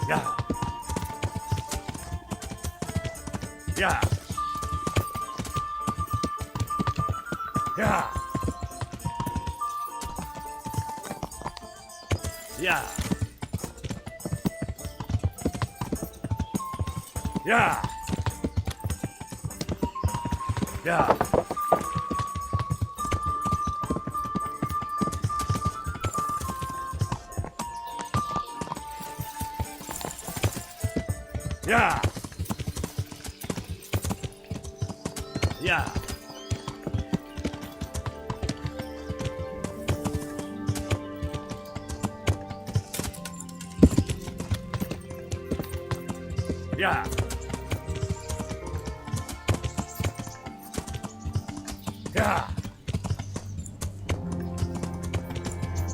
Ja. Ja. Ja. Ja. Ja. Ja. Ja. Ja. Ja. Ja.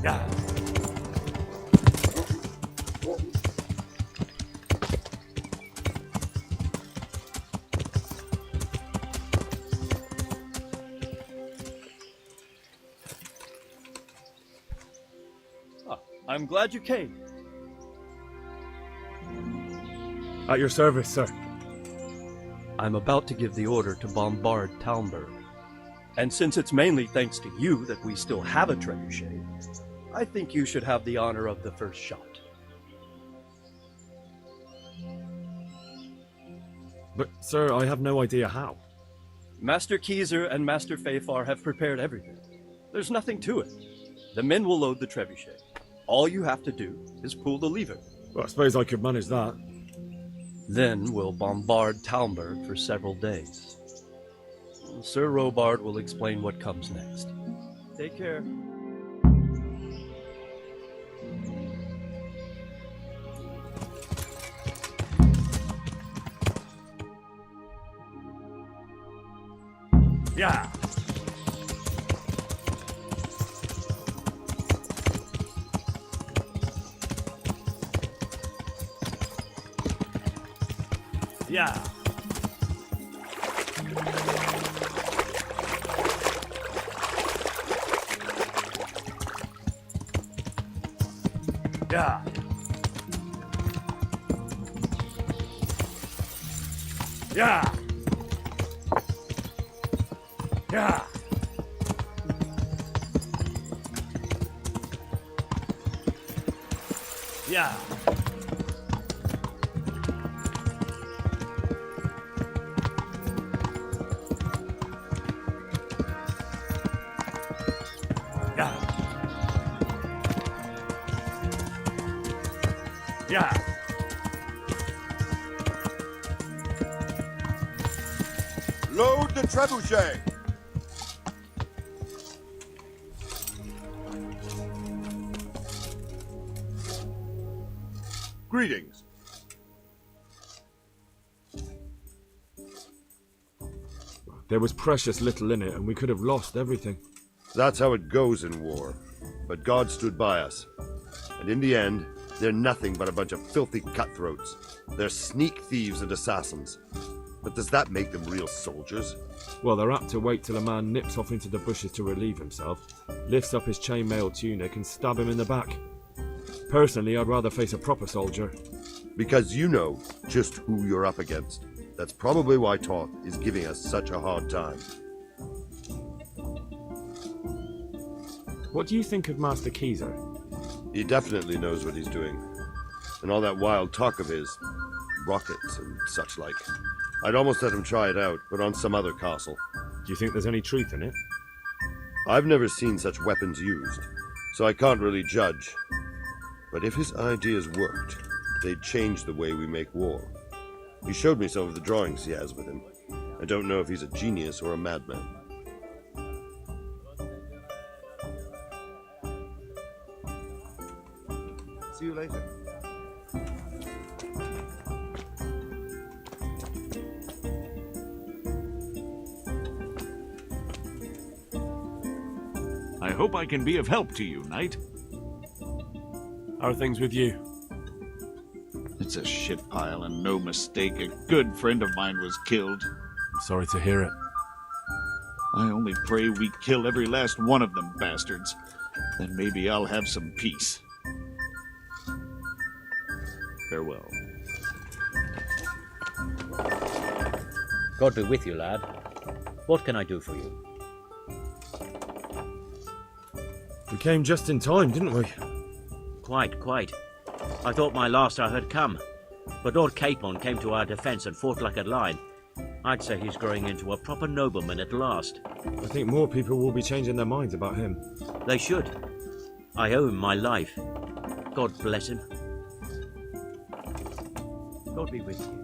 Ja. I'm glad you came. At your service, sir. I'm about to give the order to bombard Tamlberku. And since it's mainly thanks to you that we still have a trebuchet, I think you should have the honor of the first shot. But, sir, I have no idea how. Master Keyser and Master Fafar have prepared everything. There's nothing to it. The men will load the trebuchet. All you have to do is pull the lever. Well, I suppose I could manage that. Then we'll bombard Tamlberku for several days. Sir Robard will explain what comes next. Take care. Ja. Ja. Ja. Ja. Ja. Ja. Ja. Ja. Load the trebuchet! Greetings. There was precious little in it, and we could have lost everything. That's how it goes in war. But God stood by us. And in the end, they're nothing but a bunch of filthy cutthroats. They're sneak thieves and assassins. But does that make them real soldiers? Well, they're apt to wait till a man nips off into the bushes to relieve himself, lifts up his chainmail tunic and stab him in the back. Personally, I'd rather face a proper soldier. Because you know just who you're up against. That's probably why Toth is giving us such a hard time. What do you think of Master Keyser? He definitely knows what he's doing. And all that wild talk of his, rockets and such like. I'd almost let him try it out, but on some other castle. Do you think there's any truth in it? I've never seen such weapons used, so I can't really judge. But if his ideas worked, they'd change the way we make war. He showed me some of the drawings he has with him. I don't know if he's a genius or a madman. See you later. I hope I can be of help to you, Knight. How are things with you? It's a shit pile and no mistake. A good friend of mine was killed. Sorry to hear it. I only pray we kill every last one of them bastards. Then maybe I'll have some peace. Farewell. God be with you, lad. What can I do for you? We came just in time, didn't we? Quite. I thought my last hour had come. But Lord Capon came to our defence and fought like a lion. I'd say he's growing into a proper nobleman at last. I think more people will be changing their minds about him. They should. I owe him my life. God bless him. God be with you.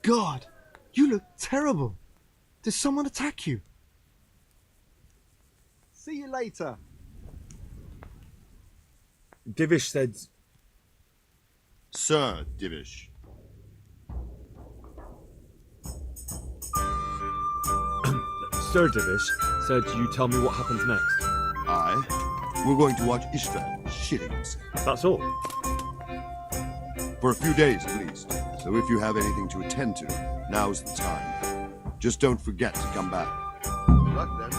God, you look terrible. Did someone attack you? See you later. Divish said... Sir Divish. Sir Divish said you tell me what happens next. Aye. We're going to watch Ishvan shitting himself. That's all. For a few days at least. So if you have anything to attend to, now's the time. Just don't forget to come back. Good luck then.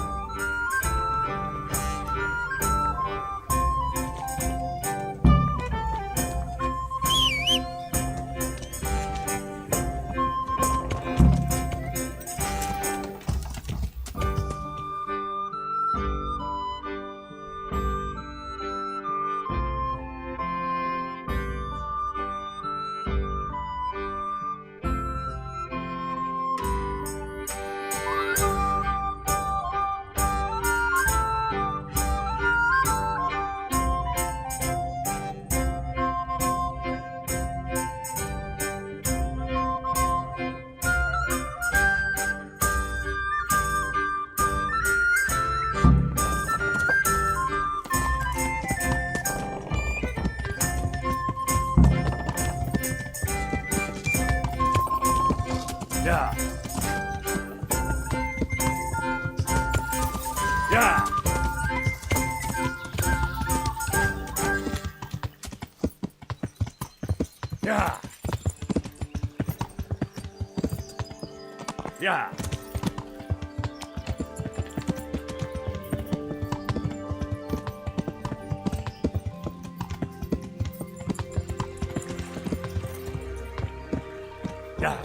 Yeah. Yeah. Yeah. Yeah. Yeah.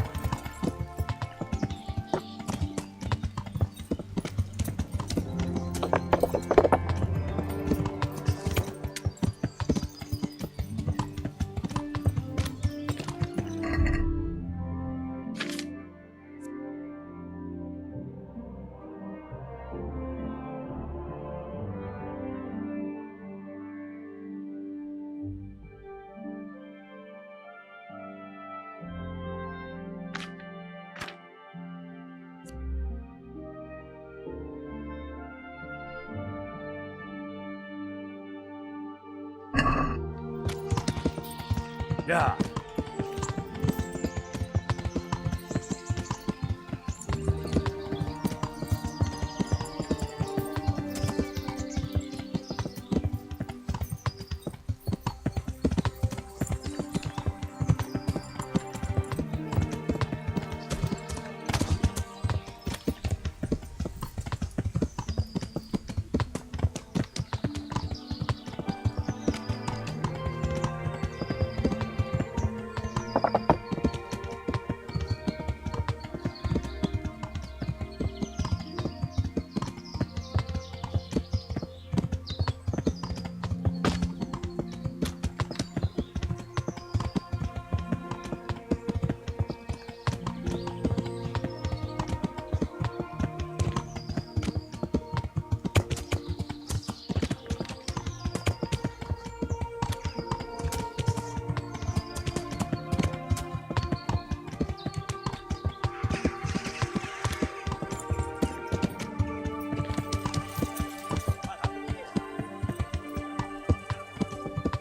Yeah.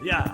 Yeah.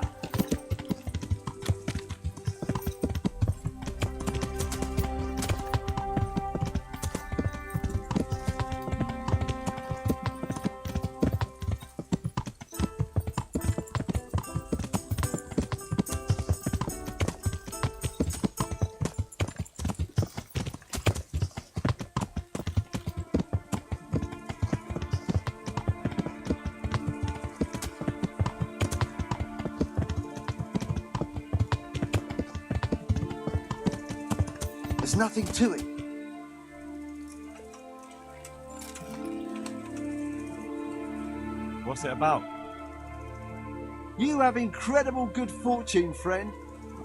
There's nothing to it. What's it about? You have incredible good fortune, friend.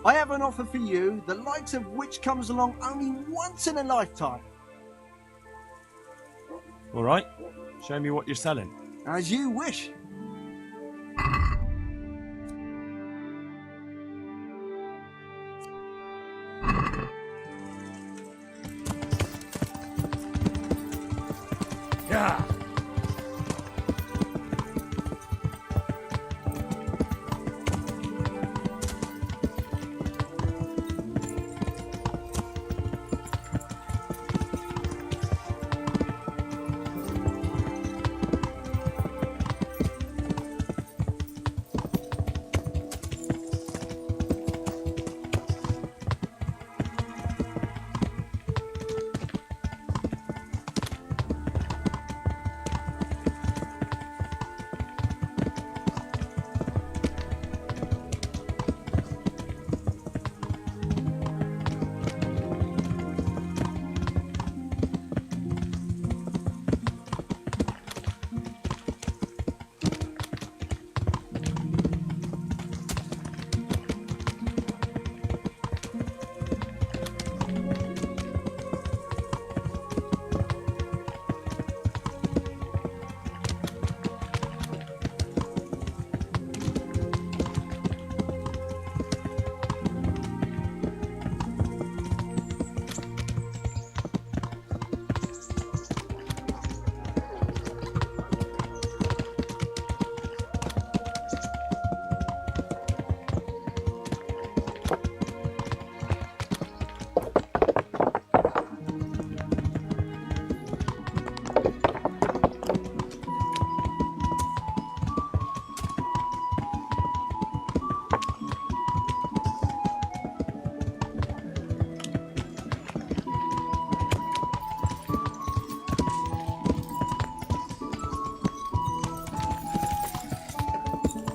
I have an offer for you, the likes of which comes along only once in a lifetime. All right. Show me what you're selling. As you wish. Yeah.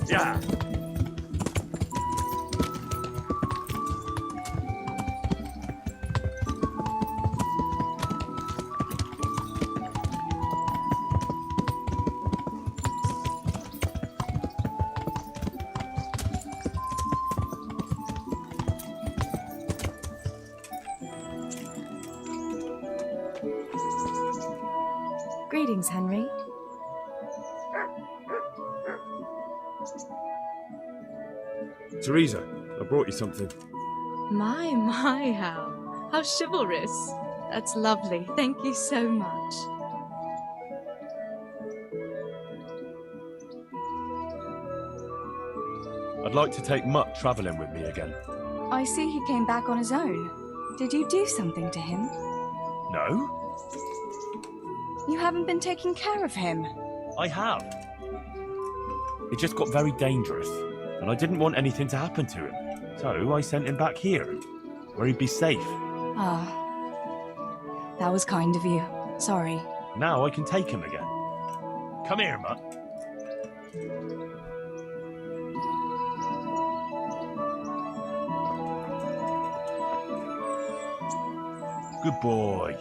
Yeah. Greetings, Henry. Teresa, I brought you something. My, how chivalrous. That's lovely. Thank you so much. I'd like to take Mutt travelling with me again. I see he came back on his own. Did you do something to him? No? You haven't been taking care of him. I have. It just got very dangerous, and I didn't want anything to happen to him. So I sent him back here, where he'd be safe. Ah. That was kind of you. Sorry. Now I can take him again. Come here, Mutt. Good boy.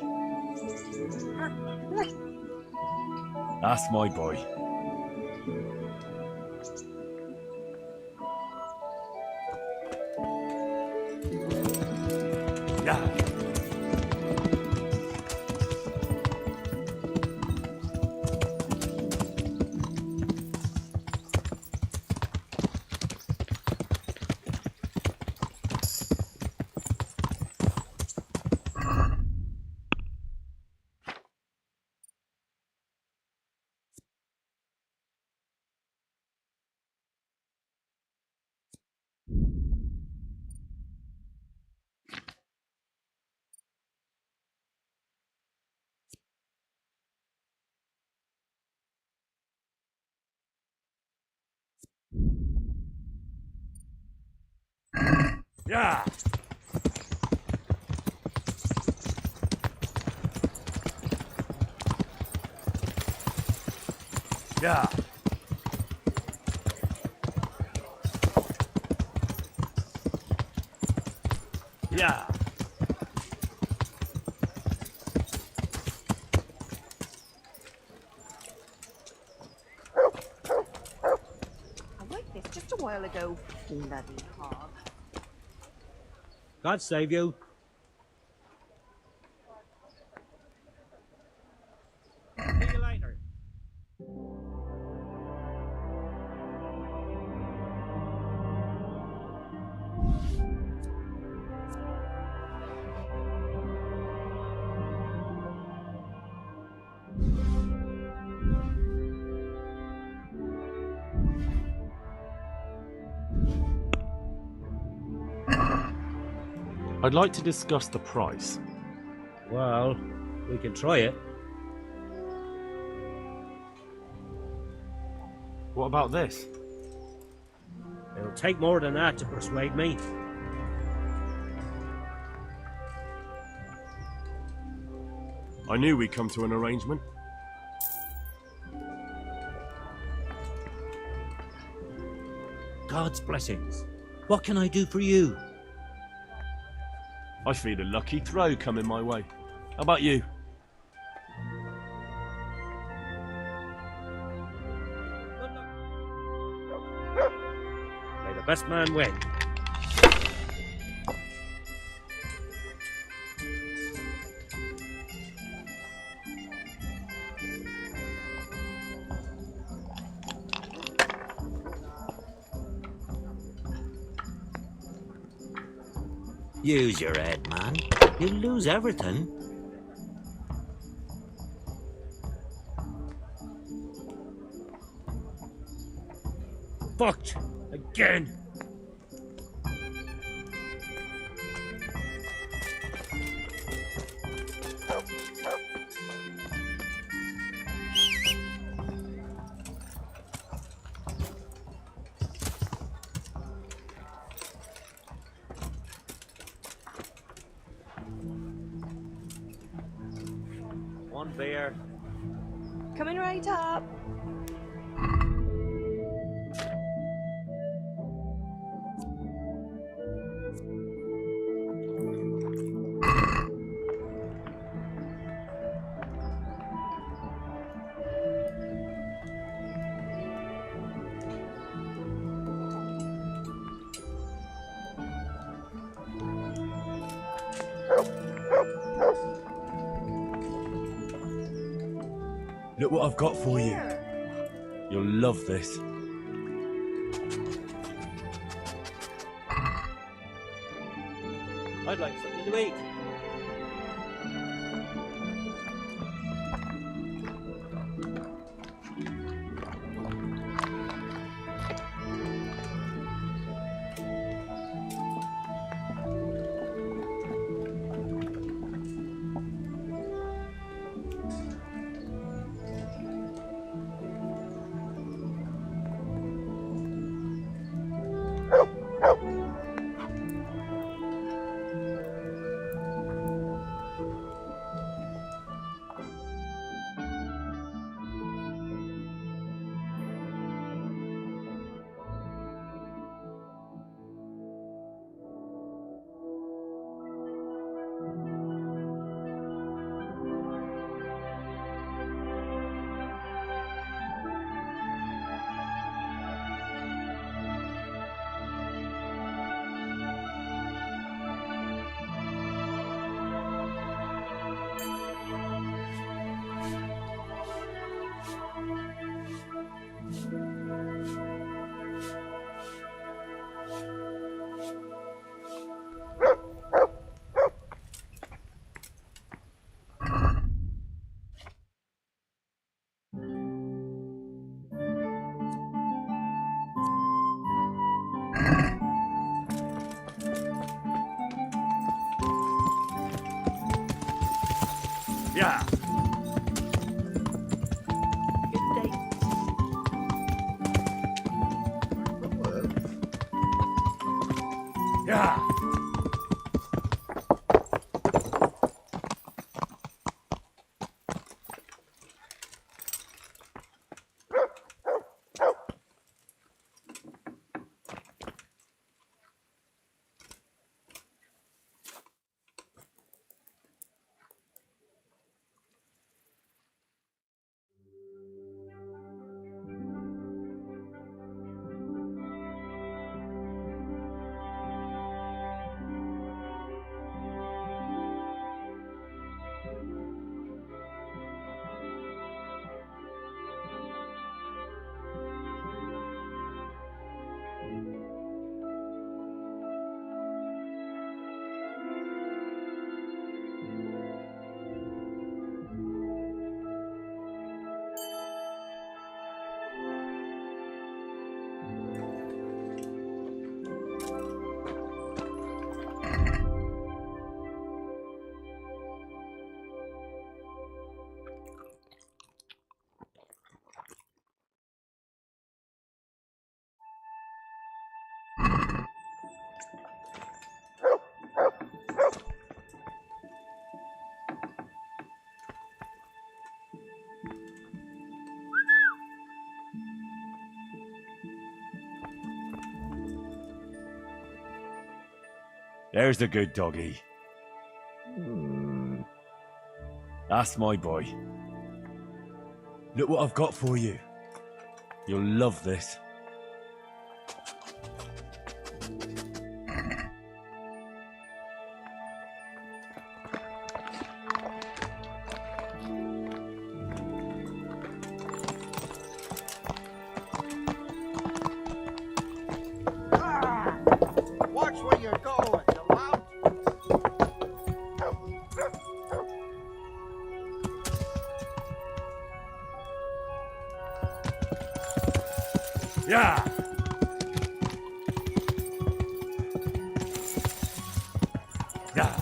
That's my boy. Yeah. Yeah. Yeah. Yeah. I liked this just a while ago. Bloody hog. God save you. See you later. I'd like to discuss the price. Well, we can try it. What about this? It'll take more than that to persuade me. I knew we'd come to an arrangement. God's blessings. What can I do for you? I feel a lucky throw coming my way. How about you? May the best man win. Use your head, man. You'll lose everything. Fucked again. One beer. Coming right up. Look what I've got for you. You'll love this. I'd like something to eat. Yeah. Good day. Yeah. There's the good doggy. That's my boy. Look what I've got for you. You'll love this. Watch where you're going, you lout. Yeah. Yeah.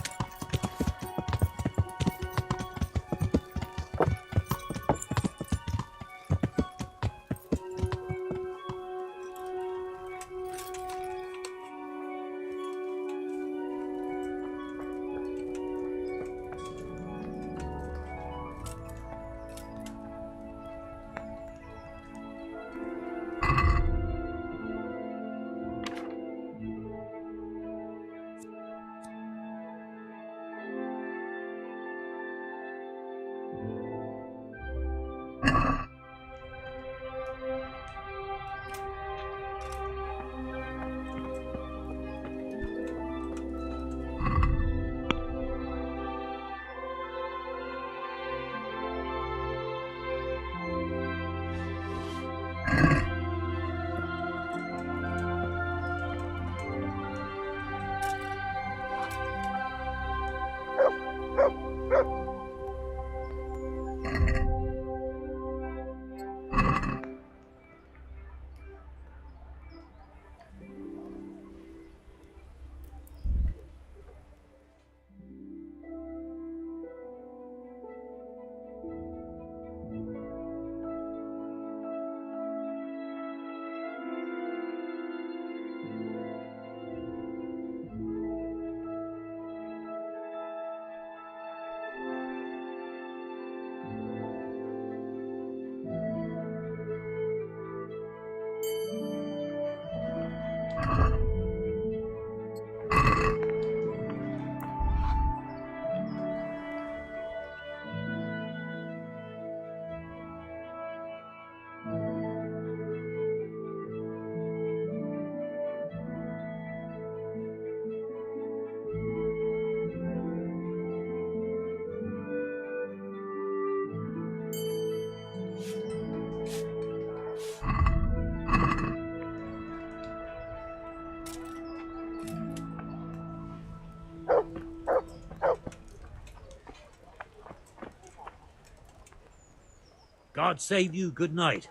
God save you, good night.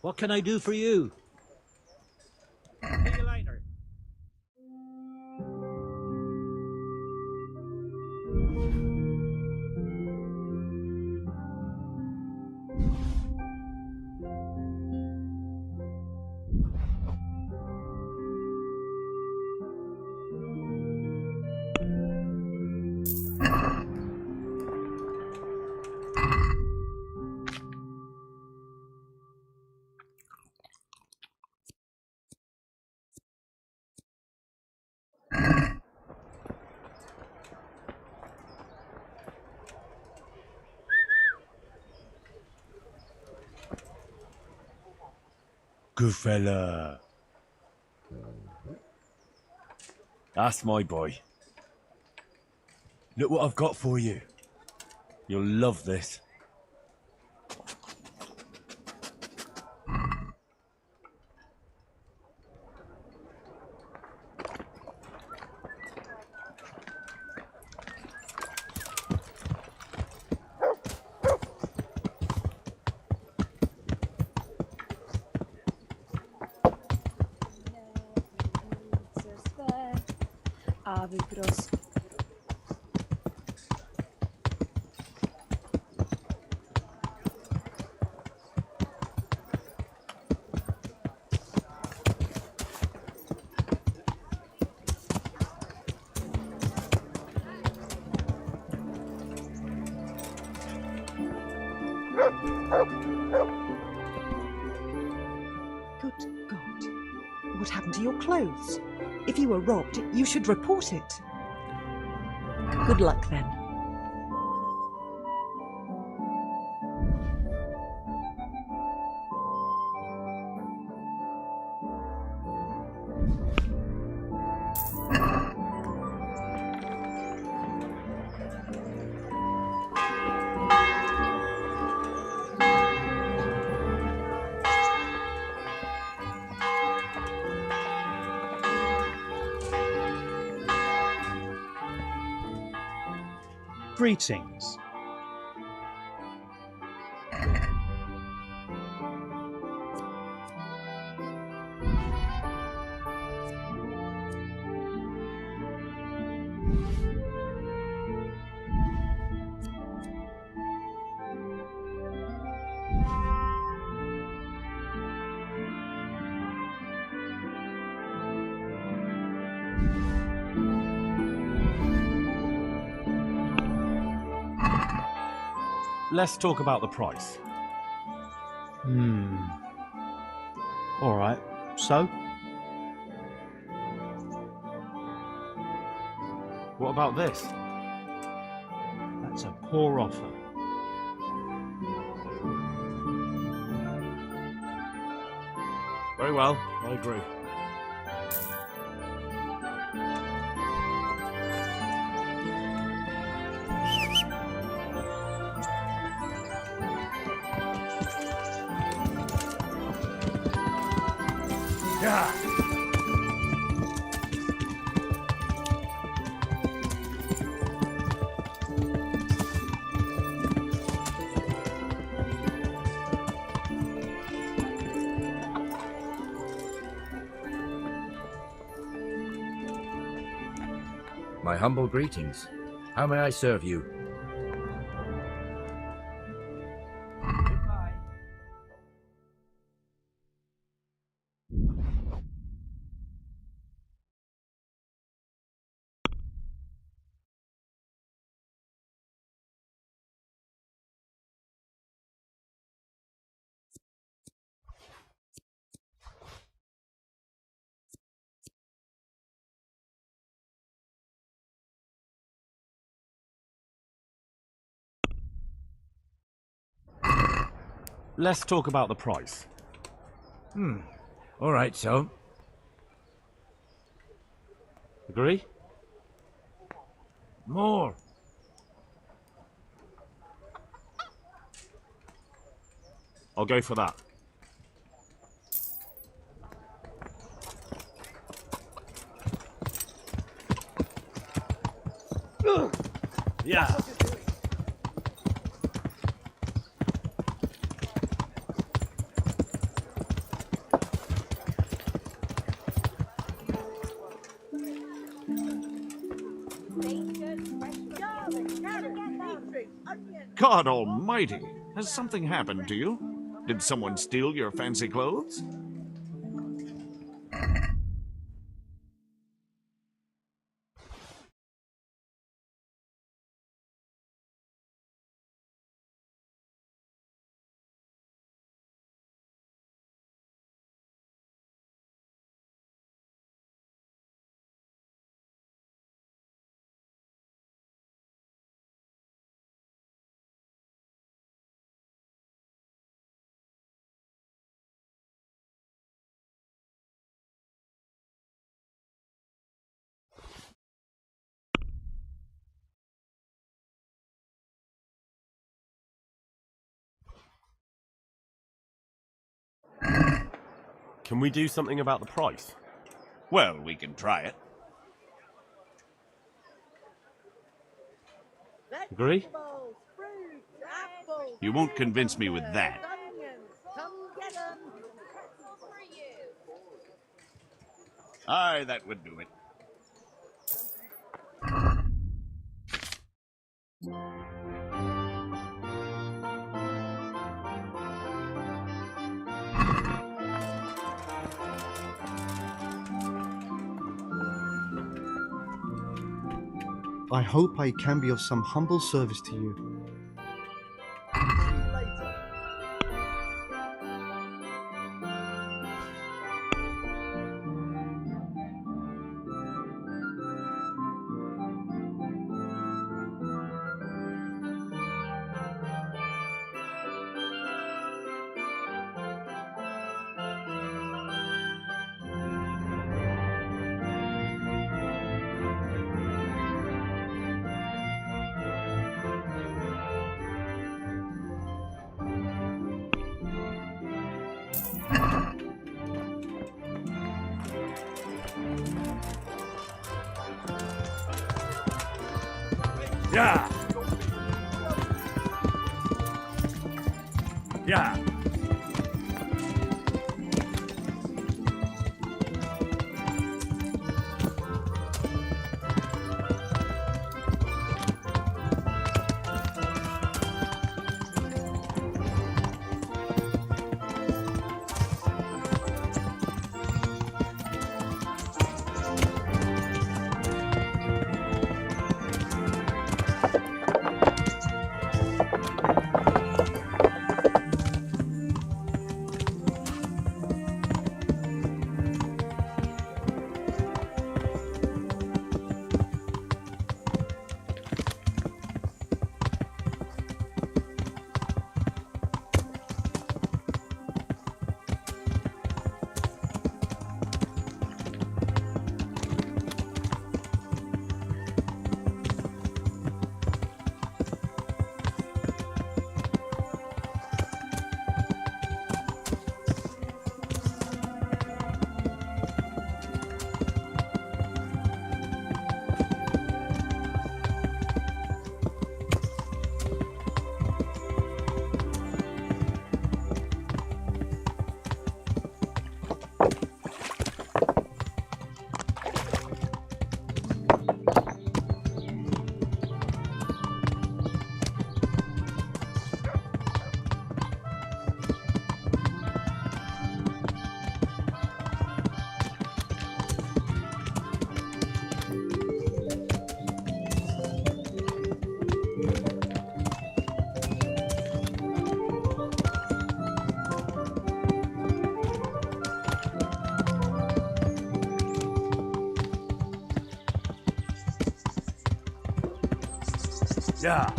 What can I do for you? See you later. good fella. That's my boy. Look what I've got for you. You'll love this. Aby prosto. Good God. What happened to your clothes? If you were robbed, you should report it. Good luck then. Greetings. Let's talk about the price. All right. So? What about this? That's a poor offer. Very well, I agree. Yeah. My humble greetings. How may I serve you? Let's talk about the price. All right, so. Agree? More. I'll go for that. Yeah. God almighty! Has something happened to you? Did someone steal your fancy clothes? Can we do something about the price? Well, we can try it. Agree? You won't convince me with that. Aye, that would do it. I hope I can be of some humble service to you. Yeah! Yeah! Yeah.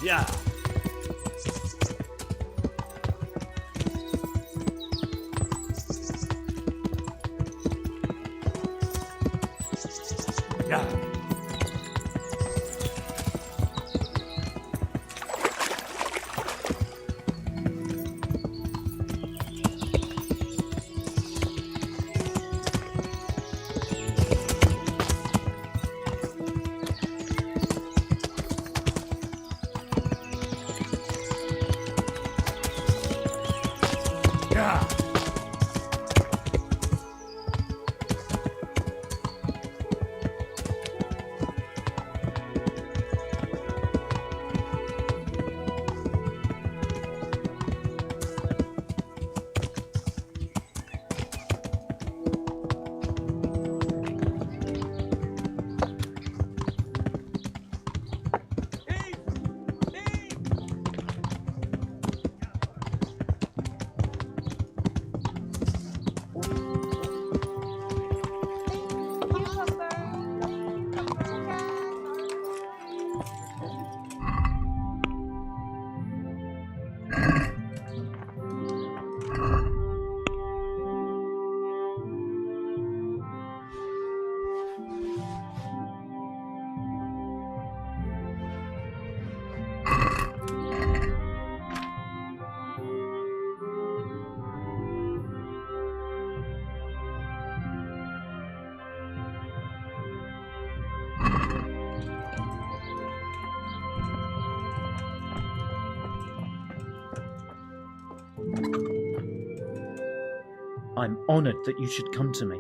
Yeah. Yeah. I'm honoured that you should come to me.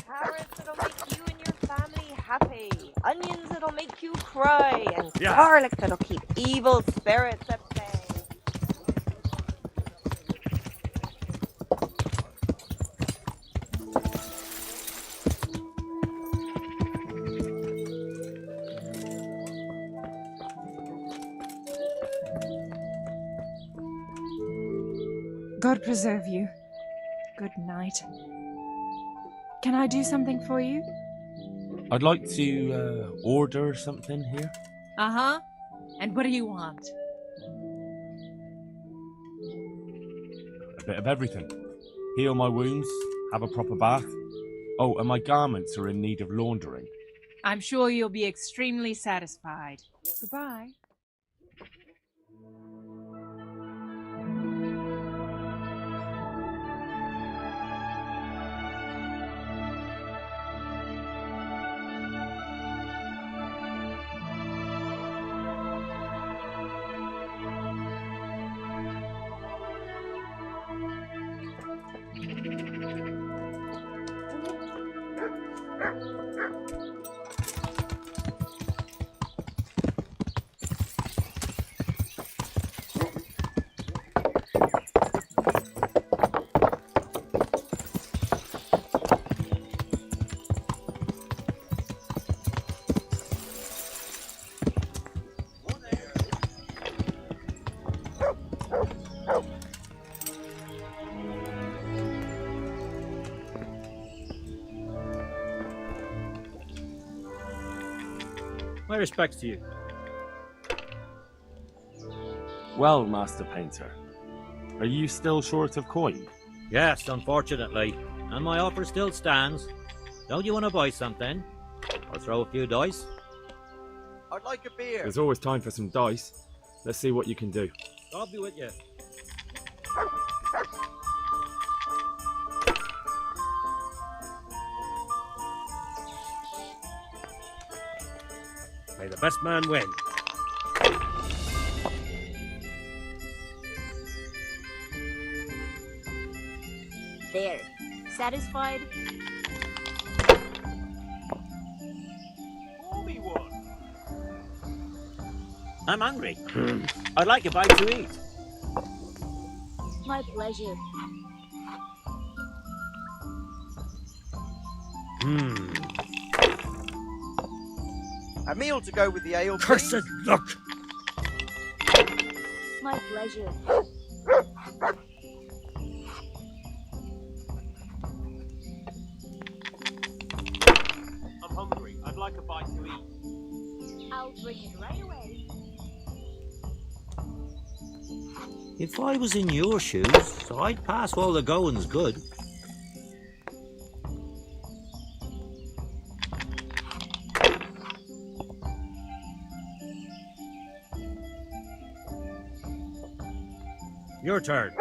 Carrots that'll make you and your family happy, onions that'll make you cry, and garlic that'll keep evil spirits at bay. God preserve you. Good night. Can I do something for you? I'd like to order something here. Uh-huh. And what do you want? A bit of everything. Heal my wounds, have a proper bath. Oh, and my garments are in need of laundering. I'm sure you'll be extremely satisfied. Goodbye. My respects to you. Well, Master Painter, are you still short of coin? Yes, unfortunately. And my offer still stands. Don't you want to buy something? Or throw a few dice? I'd like a beer. There's always time for some dice. Let's see what you can do. I'll be with you. May the best man win. There. Satisfied? I'm hungry. I'd like a bite to eat. My pleasure. A meal to go with the ale, Cursed luck! My pleasure. I'm hungry. I'd like a bite to eat. I'll bring it right away. If I was in your shoes, I'd pass while the going's good. Your turn.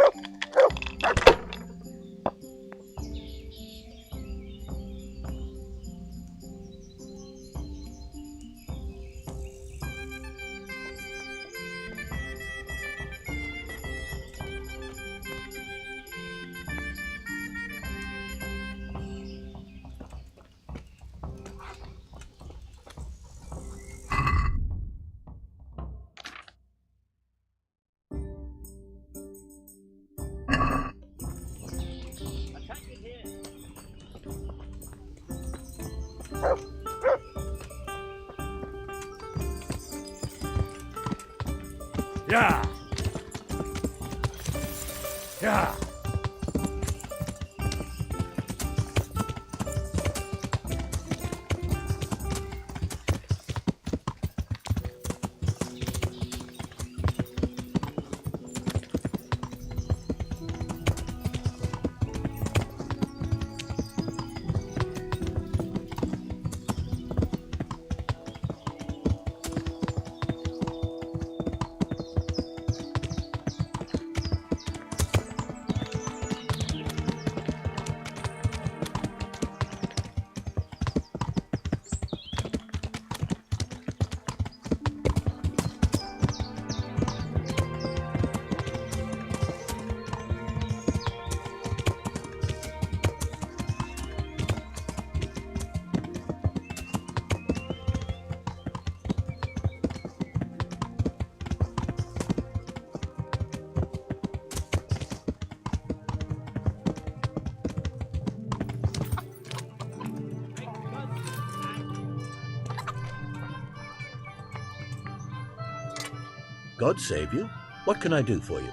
Yeah. Yeah. God save you. What can I do for you?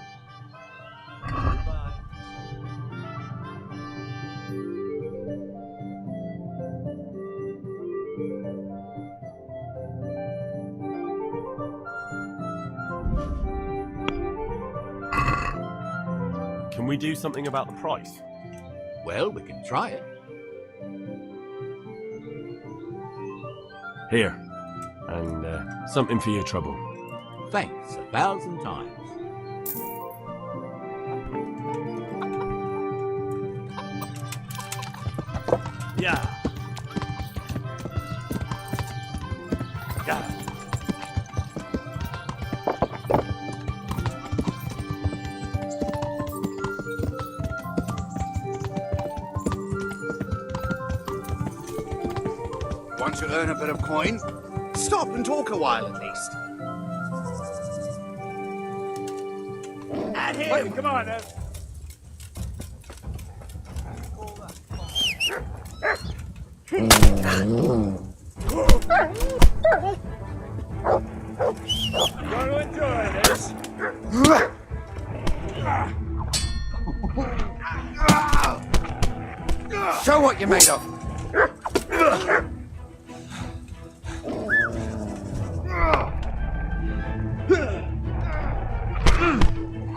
Can we do something about the price? Well, we can try it. Here. And something for your trouble. Thanks 1,000 times. Yeah. Yeah. Want to earn a bit of coin? Stop and talk a while at least. At him! Come on, I'm going to enjoy this. Show what you're made of.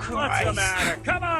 What's the matter? Come on!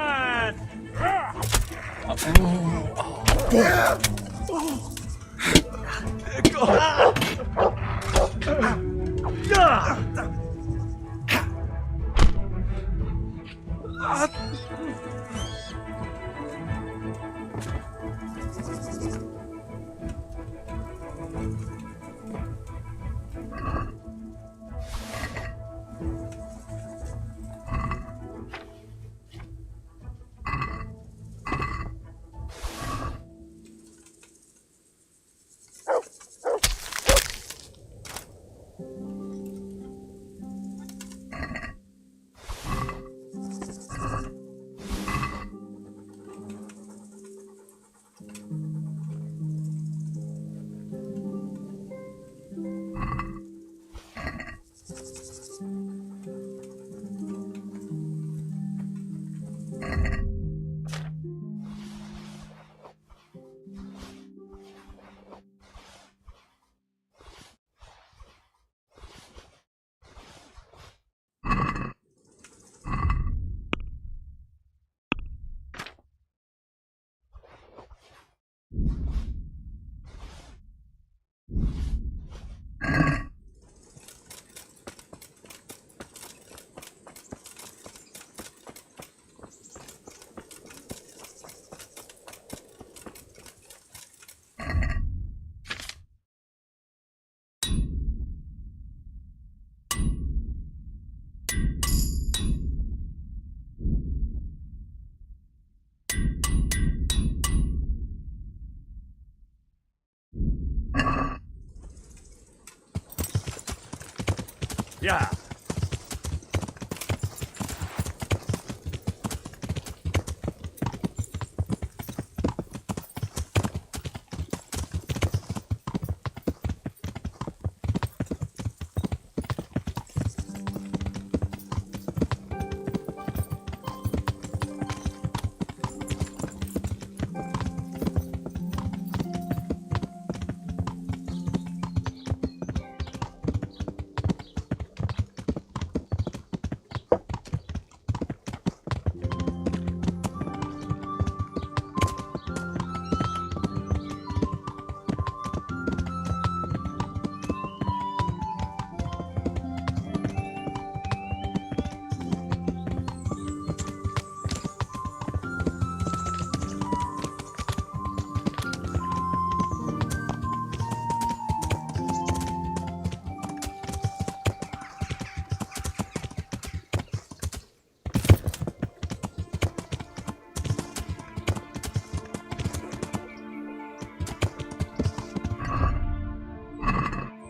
Yeah.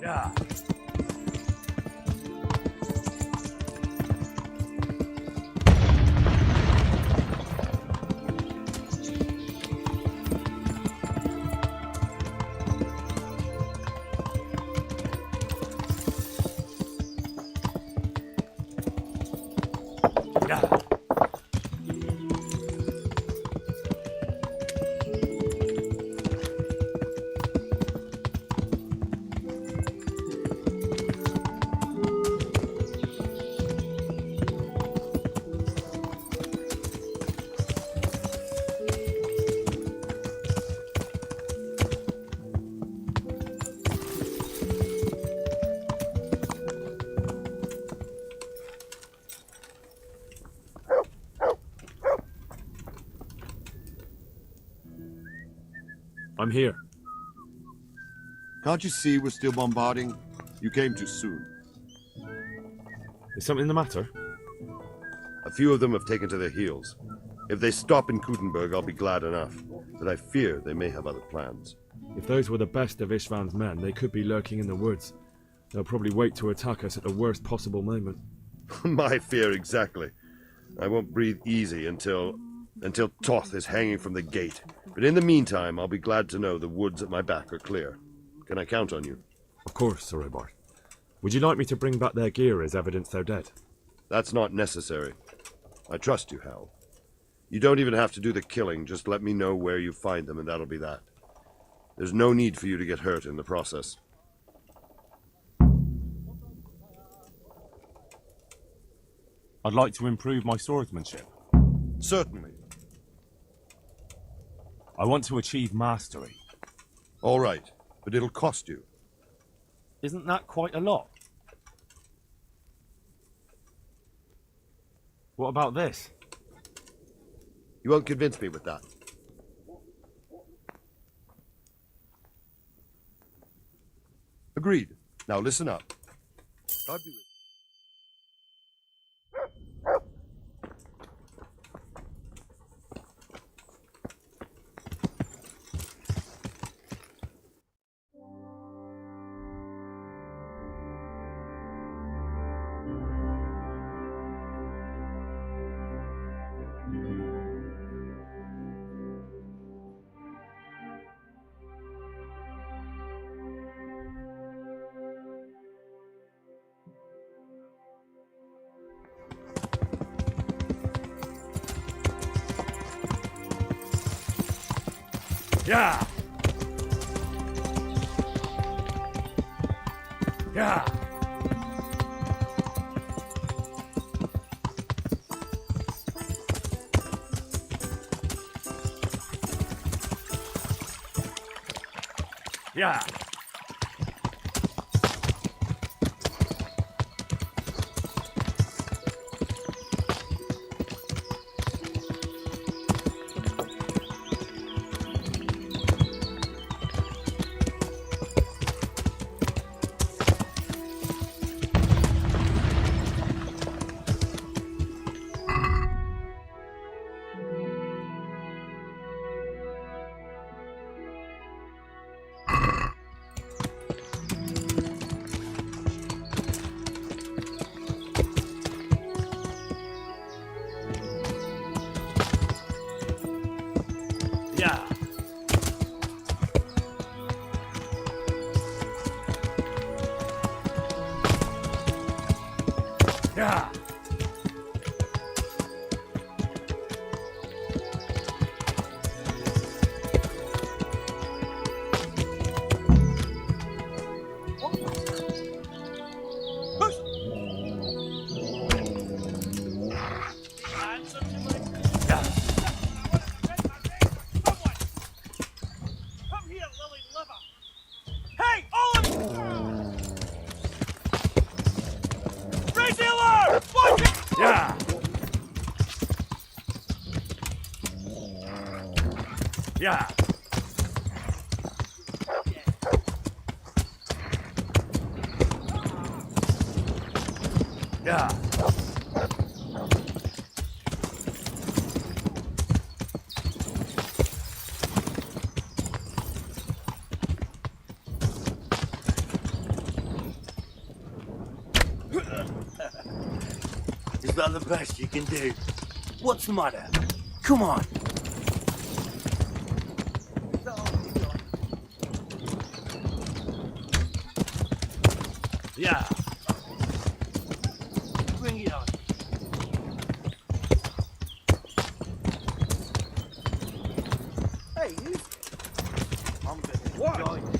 Yeah. I'm here. Can't you see we're still bombarding? You came too soon. Is something the matter? A few of them have taken to their heels. If they stop in Kuttenberg, I'll be glad enough. But I fear they may have other plans. If those were the best of Istvan's men, they could be lurking in the woods. They'll probably wait to attack us at the worst possible moment. My fear exactly. I won't breathe easy until Toth is hanging from the gate. But in the meantime, I'll be glad to know the woods at my back are clear. Can I count on you? Of course, Sir Robert. Would you like me to bring back their gear as evidence they're dead? That's not necessary. I trust you, Hal. You don't even have to do the killing, just let me know where you find them and that'll be that. There's no need for you to get hurt in the process. I'd like to improve my swordsmanship. Certainly. I want to achieve mastery. All right, but it'll cost you. Isn't that quite a lot? What about this? You won't convince me with that. Agreed. Now listen up. God be with you. Yeah! Yeah! Yeah! Yeah. Yeah. Yeah. Yeah. Is that the best you can do? What's the matter? Come on. Yeah. Bring it on. Hey, you. I'm gonna enjoy this.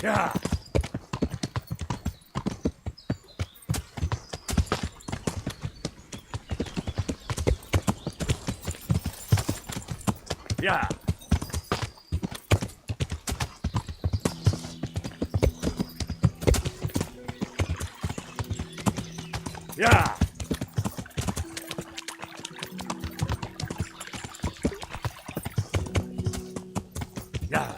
Yeah. Yeah. Yeah. Yeah. Yeah.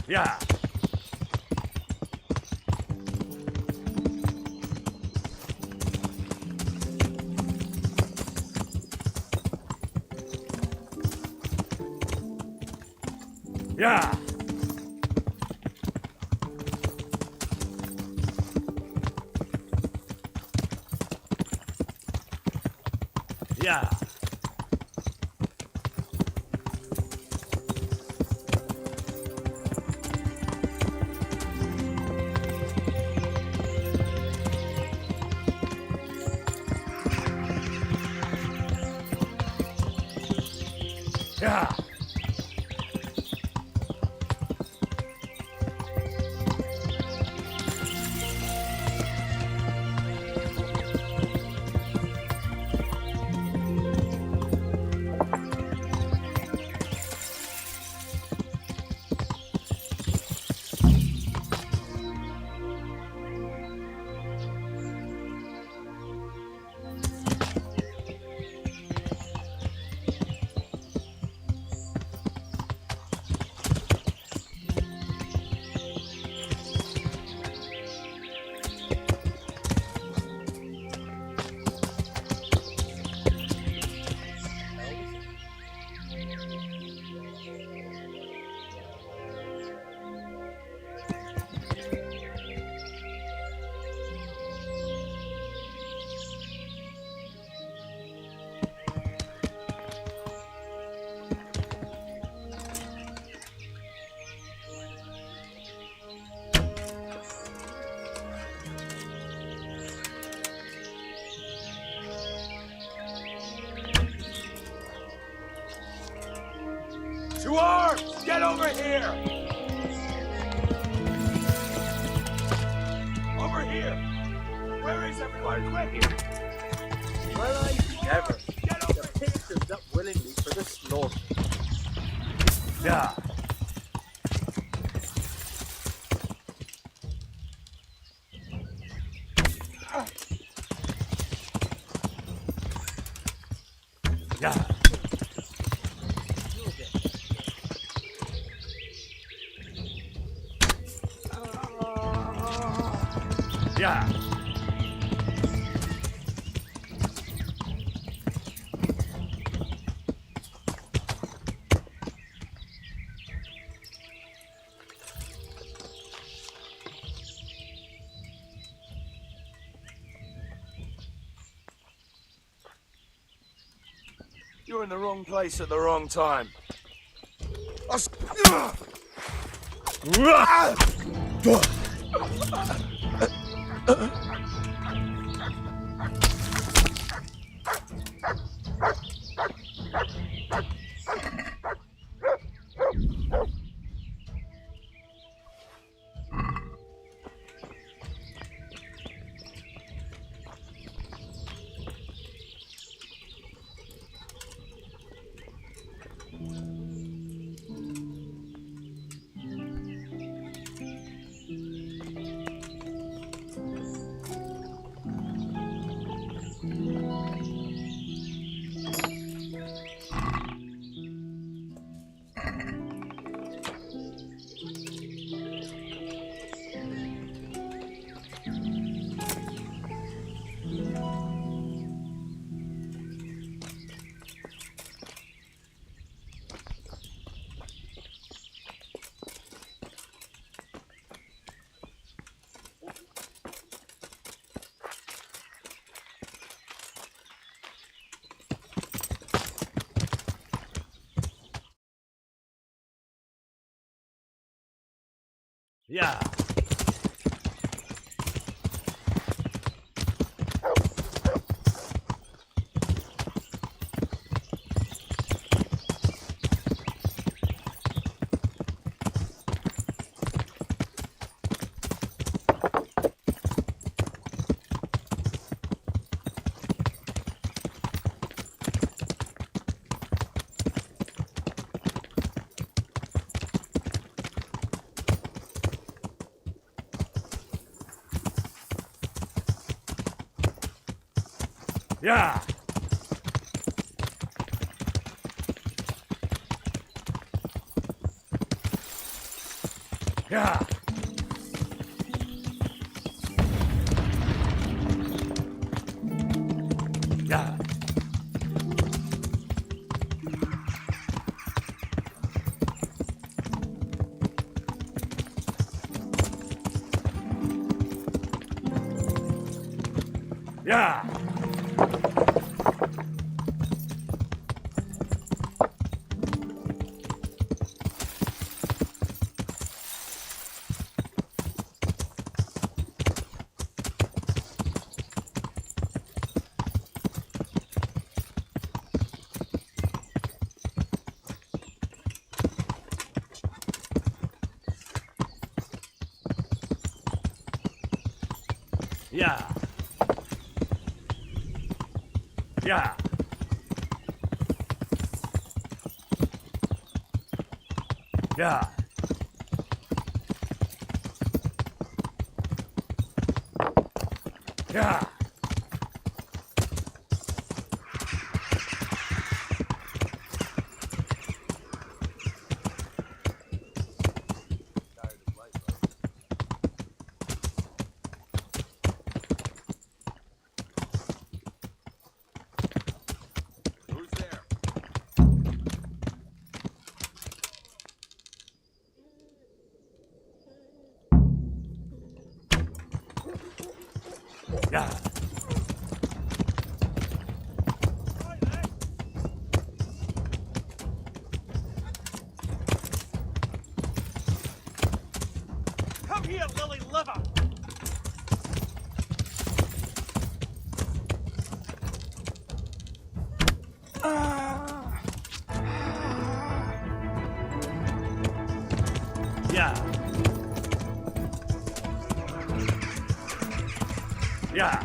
Yeah. Yeah. Yeah. Yeah. To arms! Get over here! Over here! Where is everyone? Quick! Well, I never. The pig turns up willingly for the slaughter. Yeah. Yeah. Yeah. You're in the wrong place at the wrong time. Yeah. Yeah. Yeah. Yeah. Yeah. Yeah. Yeah. Yeah. Yeah. Yeah. Come here, lily liver! Yeah. Yeah.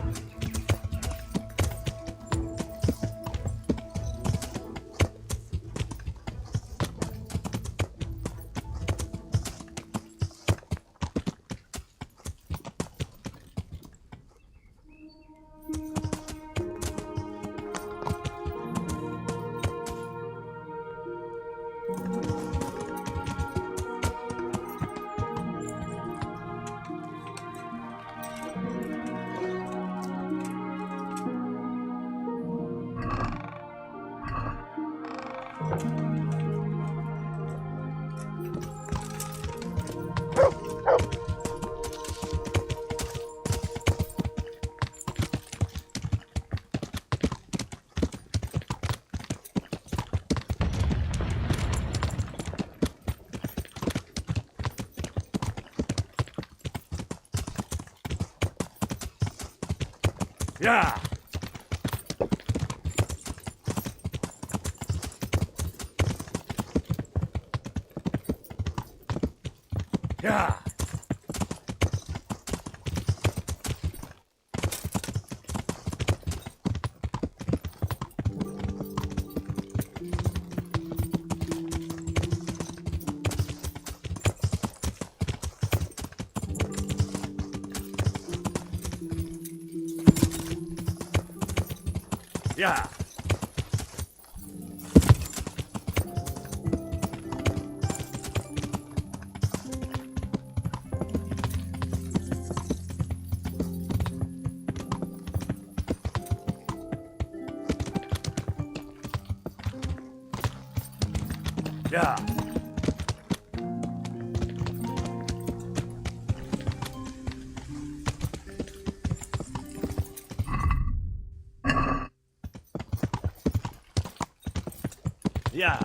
Yeah. Yeah. Yeah. Yeah. Yeah.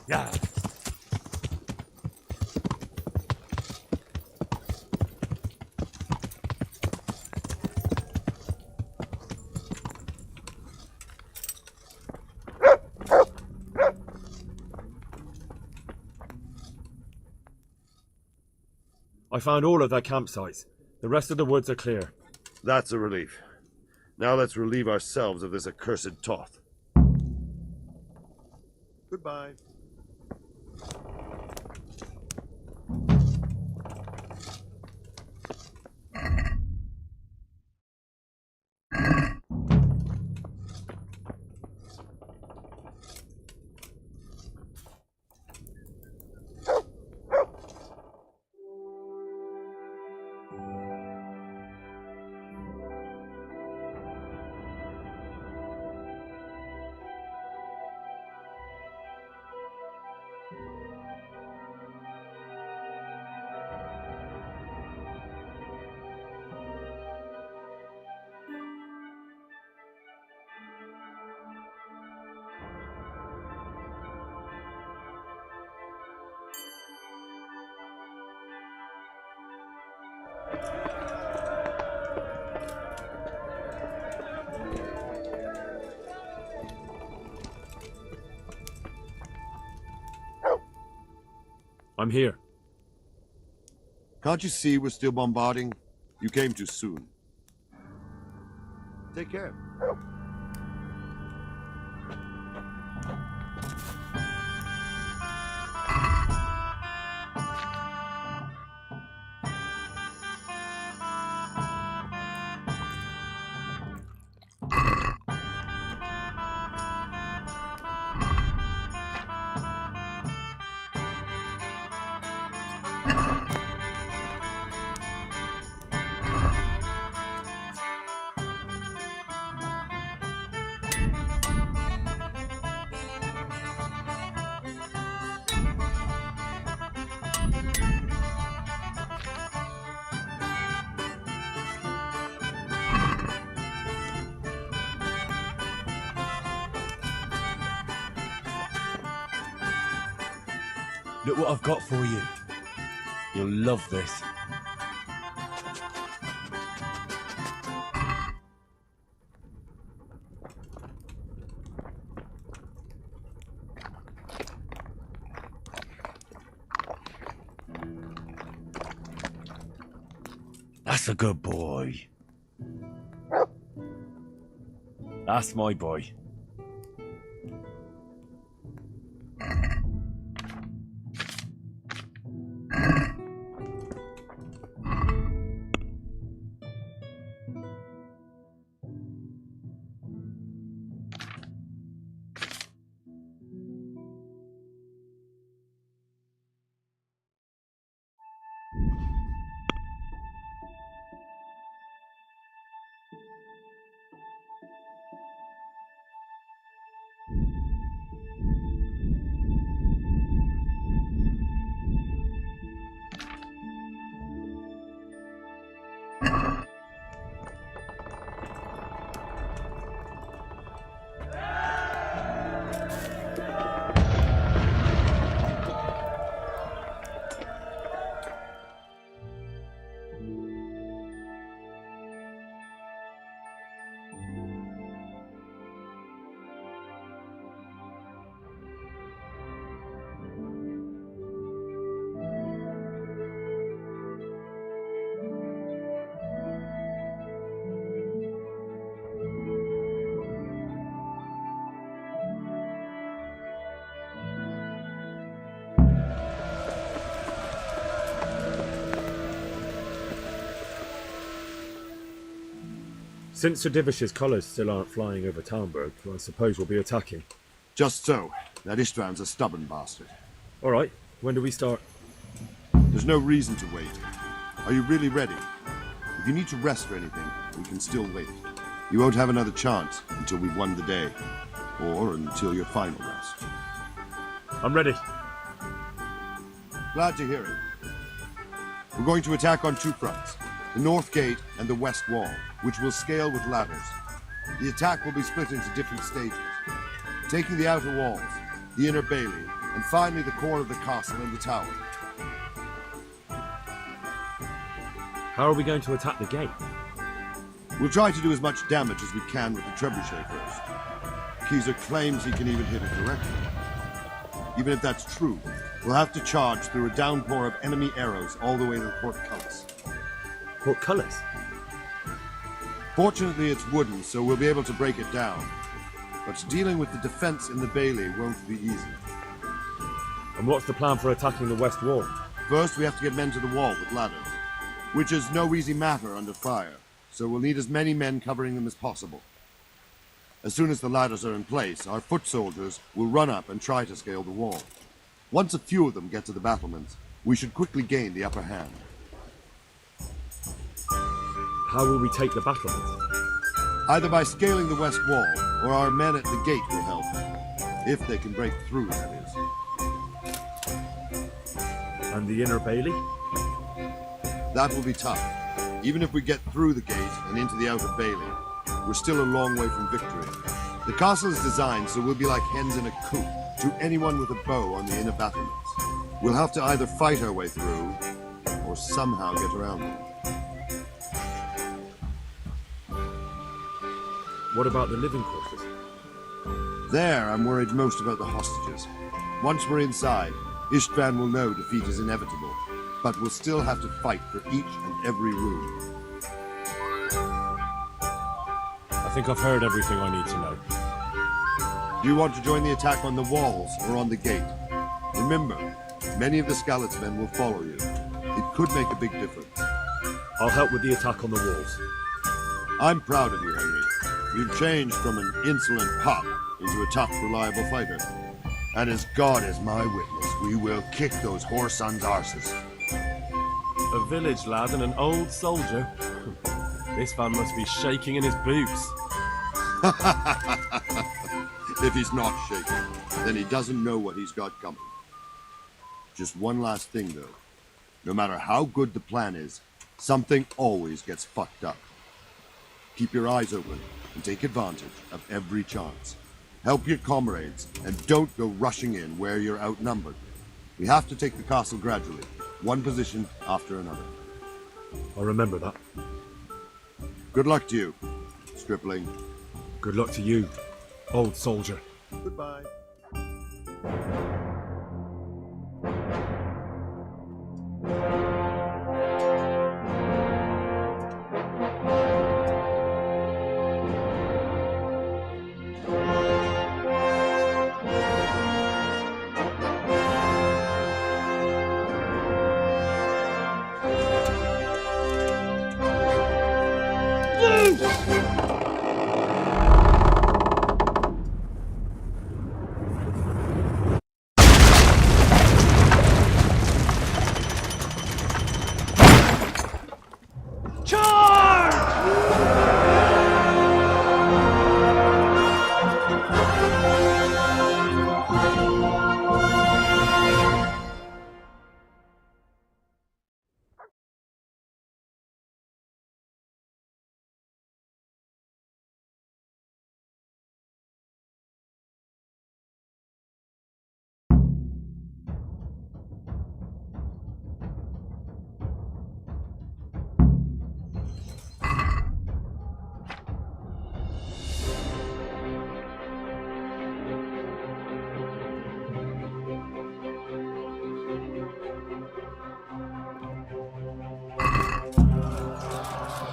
Yeah. I found all of their campsites. The rest of the woods are clear. That's a relief. Now let's relieve ourselves of this accursed Toth. Goodbye. I'm here. Can't you see we're still bombarding? You came too soon. Take care. Look what I've got for you. You'll love this. That's a good boy. That's my boy. Since Sir Divish's colours still aren't flying over Tamlberku, I suppose we'll be attacking. Just so. That Ishtvan's a stubborn bastard. Alright, when do we start? There's no reason to wait. Are you really ready? If you need to rest or anything, we can still wait. You won't have another chance until we've won the day. Or until your final rest. I'm ready. Glad to hear it. We're going to attack on two fronts. The north gate and the west wall, which will scale with ladders. The attack will be split into different stages. Taking the outer walls, the inner bailey, and finally the core of the castle and the tower. How are we going to attack the gate? We'll try to do as much damage as we can with the trebuchet first. Keezer claims he can even hit it directly. Even if that's true, we'll have to charge through a downpour of enemy arrows all the way to the portcullis. Portcullis? Fortunately, it's wooden, so we'll be able to break it down. But dealing with the defense in the bailey won't be easy. And what's the plan for attacking the west wall? First, we have to get men to the wall with ladders, which is no easy matter under fire, so we'll need as many men covering them as possible. As soon as the ladders are in place, our foot soldiers will run up and try to scale the wall. Once a few of them get to the battlements, we should quickly gain the upper hand. How will we take the battlements? Either by scaling the west wall, or our men at the gate will help. If they can break through, that is. And the inner bailey? That will be tough. Even if we get through the gate and into the outer bailey, we're still a long way from victory. The castle is designed so we'll be like hens in a coop to anyone with a bow on the inner battlements. We'll have to either fight our way through, or somehow get around them. What about the living quarters? There, I'm worried most about the hostages. Once we're inside, Istvan will know defeat is inevitable, but we'll still have to fight for each and every room. I think I've heard everything I need to know. Do you want to join the attack on the walls or on the gate? Remember, many of the Skalice men will follow you. It could make a big difference. I'll help with the attack on the walls. I'm proud of you, Henry. You've changed from an insolent pup into a tough, reliable fighter. And as God is my witness, we will kick those whore sons' arses. A village lad and an old soldier. This man must be shaking in his boots. If he's not shaking, then he doesn't know what he's got coming. Just one last thing, though. No matter how good the plan is, something always gets fucked up. Keep your eyes open and take advantage of every chance. Help your comrades, and don't go rushing in where you're outnumbered. We have to take the castle gradually, one position after another. I'll remember that. Good luck to you, stripling. Good luck to you, old soldier. Goodbye.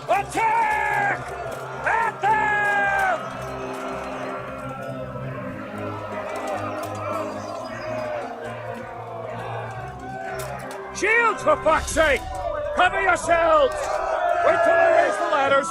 Attack! At them! Shields, for fuck's sake! Cover yourselves! Wait till I raise the ladders!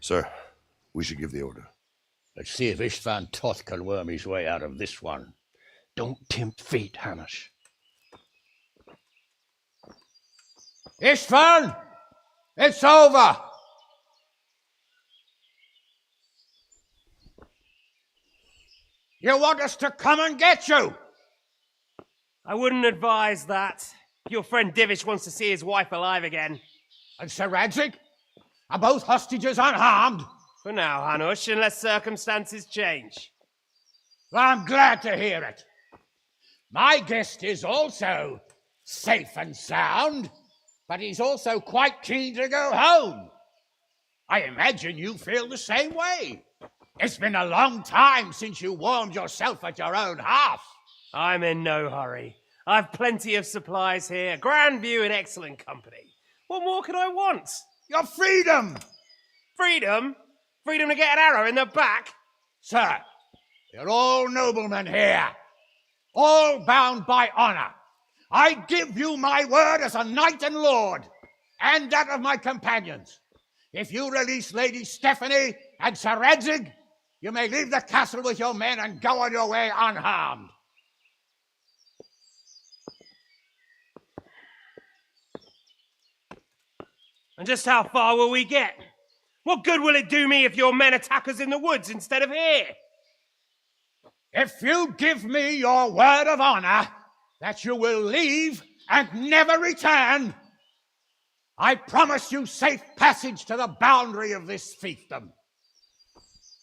Sir, we should give the order. Let's see if Istvan Toth can worm his way out of this one. Don't tempt fate, Hamish. Istvan! It's over! You want us to come and get you? I wouldn't advise that. Your friend Divish wants to see his wife alive again. And Sir Radzig? Are both hostages unharmed? For now, Hanush, unless circumstances change. Well, I'm glad to hear it. My guest is also safe and sound, but he's also quite keen to go home. I imagine you feel the same way. It's been a long time since you warmed yourself at your own hearth. I'm in no hurry. I've plenty of supplies here, grand view and excellent company. What more could I want? Your freedom! Freedom? Freedom to get an arrow in the back? Sir, you're all noblemen here, all bound by honor. I give you my word as a knight and lord, and that of my companions. If you release Lady Stephanie and Sir Radzig, you may leave the castle with your men and go on your way unharmed. And just how far will we get? What good will it do me if your men attack us in the woods instead of here? If you give me your word of honor that you will leave and never return, I promise you safe passage to the boundary of this fiefdom.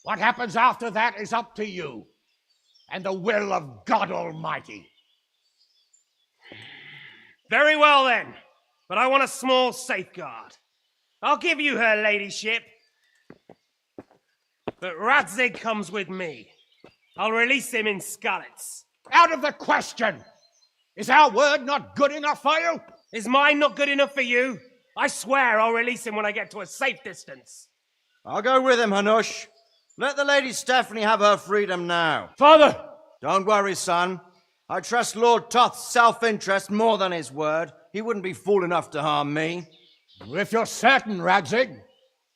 What happens after that is up to you and the will of God Almighty. Very well then, but I want a small safeguard. I'll give you her ladyship, but Radzig comes with me. I'll release him in Skalice. Out of the question! Is our word not good enough for you? Is mine not good enough for you? I swear I'll release him when I get to a safe distance. I'll go with him, Hanush. Let the Lady Stephanie have her freedom now. Father! Don't worry, son. I trust Lord Toth's self-interest more than his word. He wouldn't be fool enough to harm me. If you're certain, Radzig.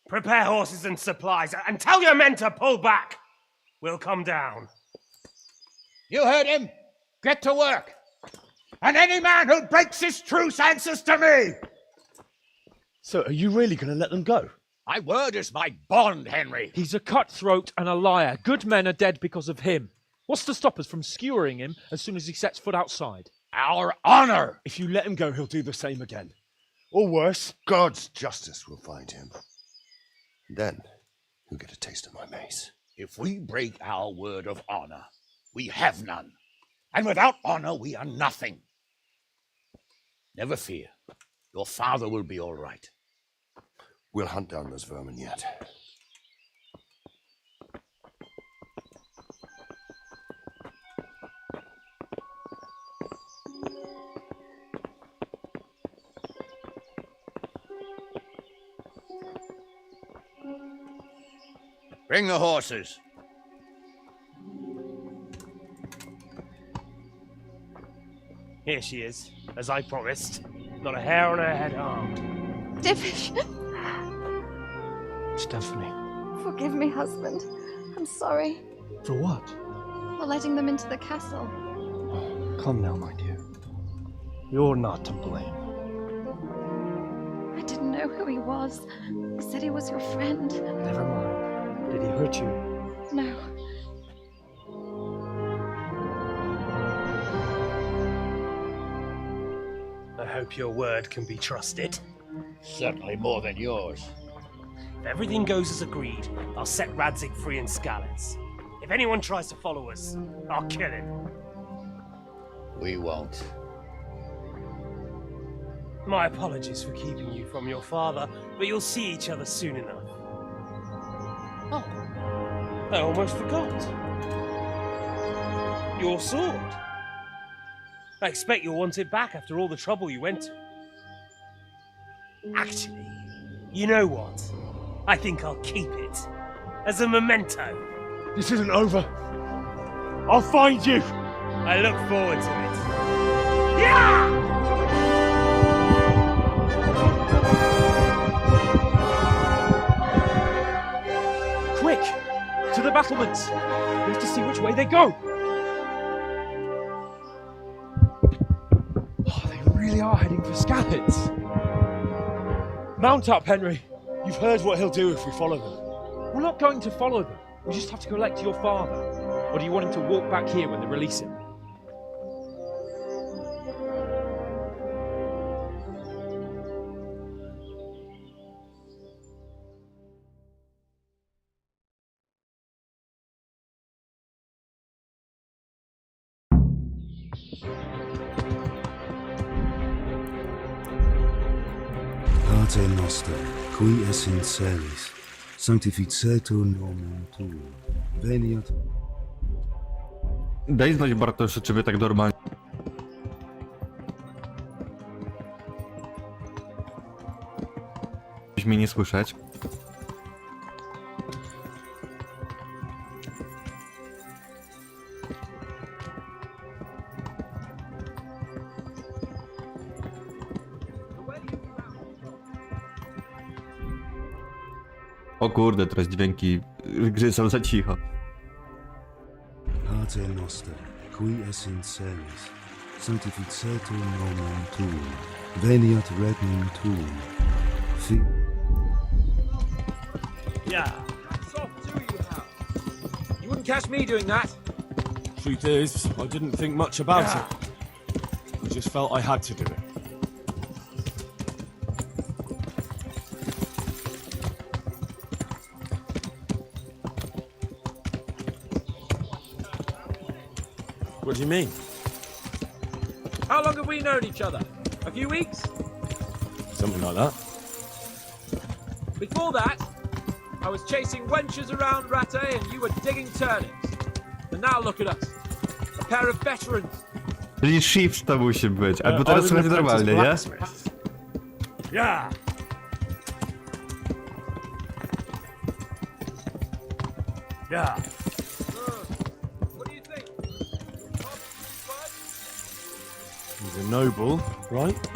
Prepare horses and supplies, and tell your men to pull back. We'll come down. You heard him. Get to work. And any man who breaks this truce answers to me. So are you really going to let them go? My word is my bond, Henry. He's a cutthroat and a liar. Good men are dead because of him. What's to stop us from skewering him as soon as he sets foot outside? Our honor! If you let him go, he'll do the same again. Or worse. God's justice will find him. Then he'll get a taste of my mace. If we break our word of honor, we have none. And without honor, we are nothing. Never fear. Your father will be all right. We'll hunt down those vermin yet. Bring the horses. Here she is, as I promised. Not a hair on her head harmed. Divish! Stephanie. Forgive me, husband. I'm sorry. For what? For letting them into the castle. Come now, my dear. You're not to blame. I didn't know who he was. He said he was your friend. Never mind. Did he hurt you? No. I hope your word can be trusted. Certainly more than yours. If everything goes as agreed, I'll set Radzig free in Skalice. If anyone tries to follow us, I'll kill him. We won't. My apologies for keeping you from your father, but you'll see each other soon enough. Oh, I almost forgot. Your sword. I expect you'll want it back after all the trouble you went to. Actually, you know what? I think I'll keep it. As a memento. This isn't over. I'll find you. I look forward to it. Yeah! Quick! To the battlements! We have to see which way they go! Oh, they really are heading for Skalice. Mount up, Henry. You've heard what he'll do if we follow them. We're not going to follow them. We just have to collect your father. Or do you want him to walk back here when they release him? Pater noster, qui es in celis, sanctificetur nomen tuum, veniat... Daj znać, Bartosz, czy wy tak normalnie... mnie nie słyszeć. O kurde, teraz dźwięki gry są za cicho. Pater noster, qui es in celis, sanctificetur nomen tuum, veniat regnum tuum. Yeah. Hats off to you, Hal. You wouldn't catch me doing that. Truth is, I didn't think much about it. I just felt I had to do it. What do you mean? How long have we known each other? A few weeks? Something like that. Before that, I was chasing wenches around Rattay and you were digging turnips. And now look at us. A pair of veterans. Czyli shift to musi być, albo teraz słuchać normalnie, nie? Yeah. Yeah. What do you think? He's a noble, right?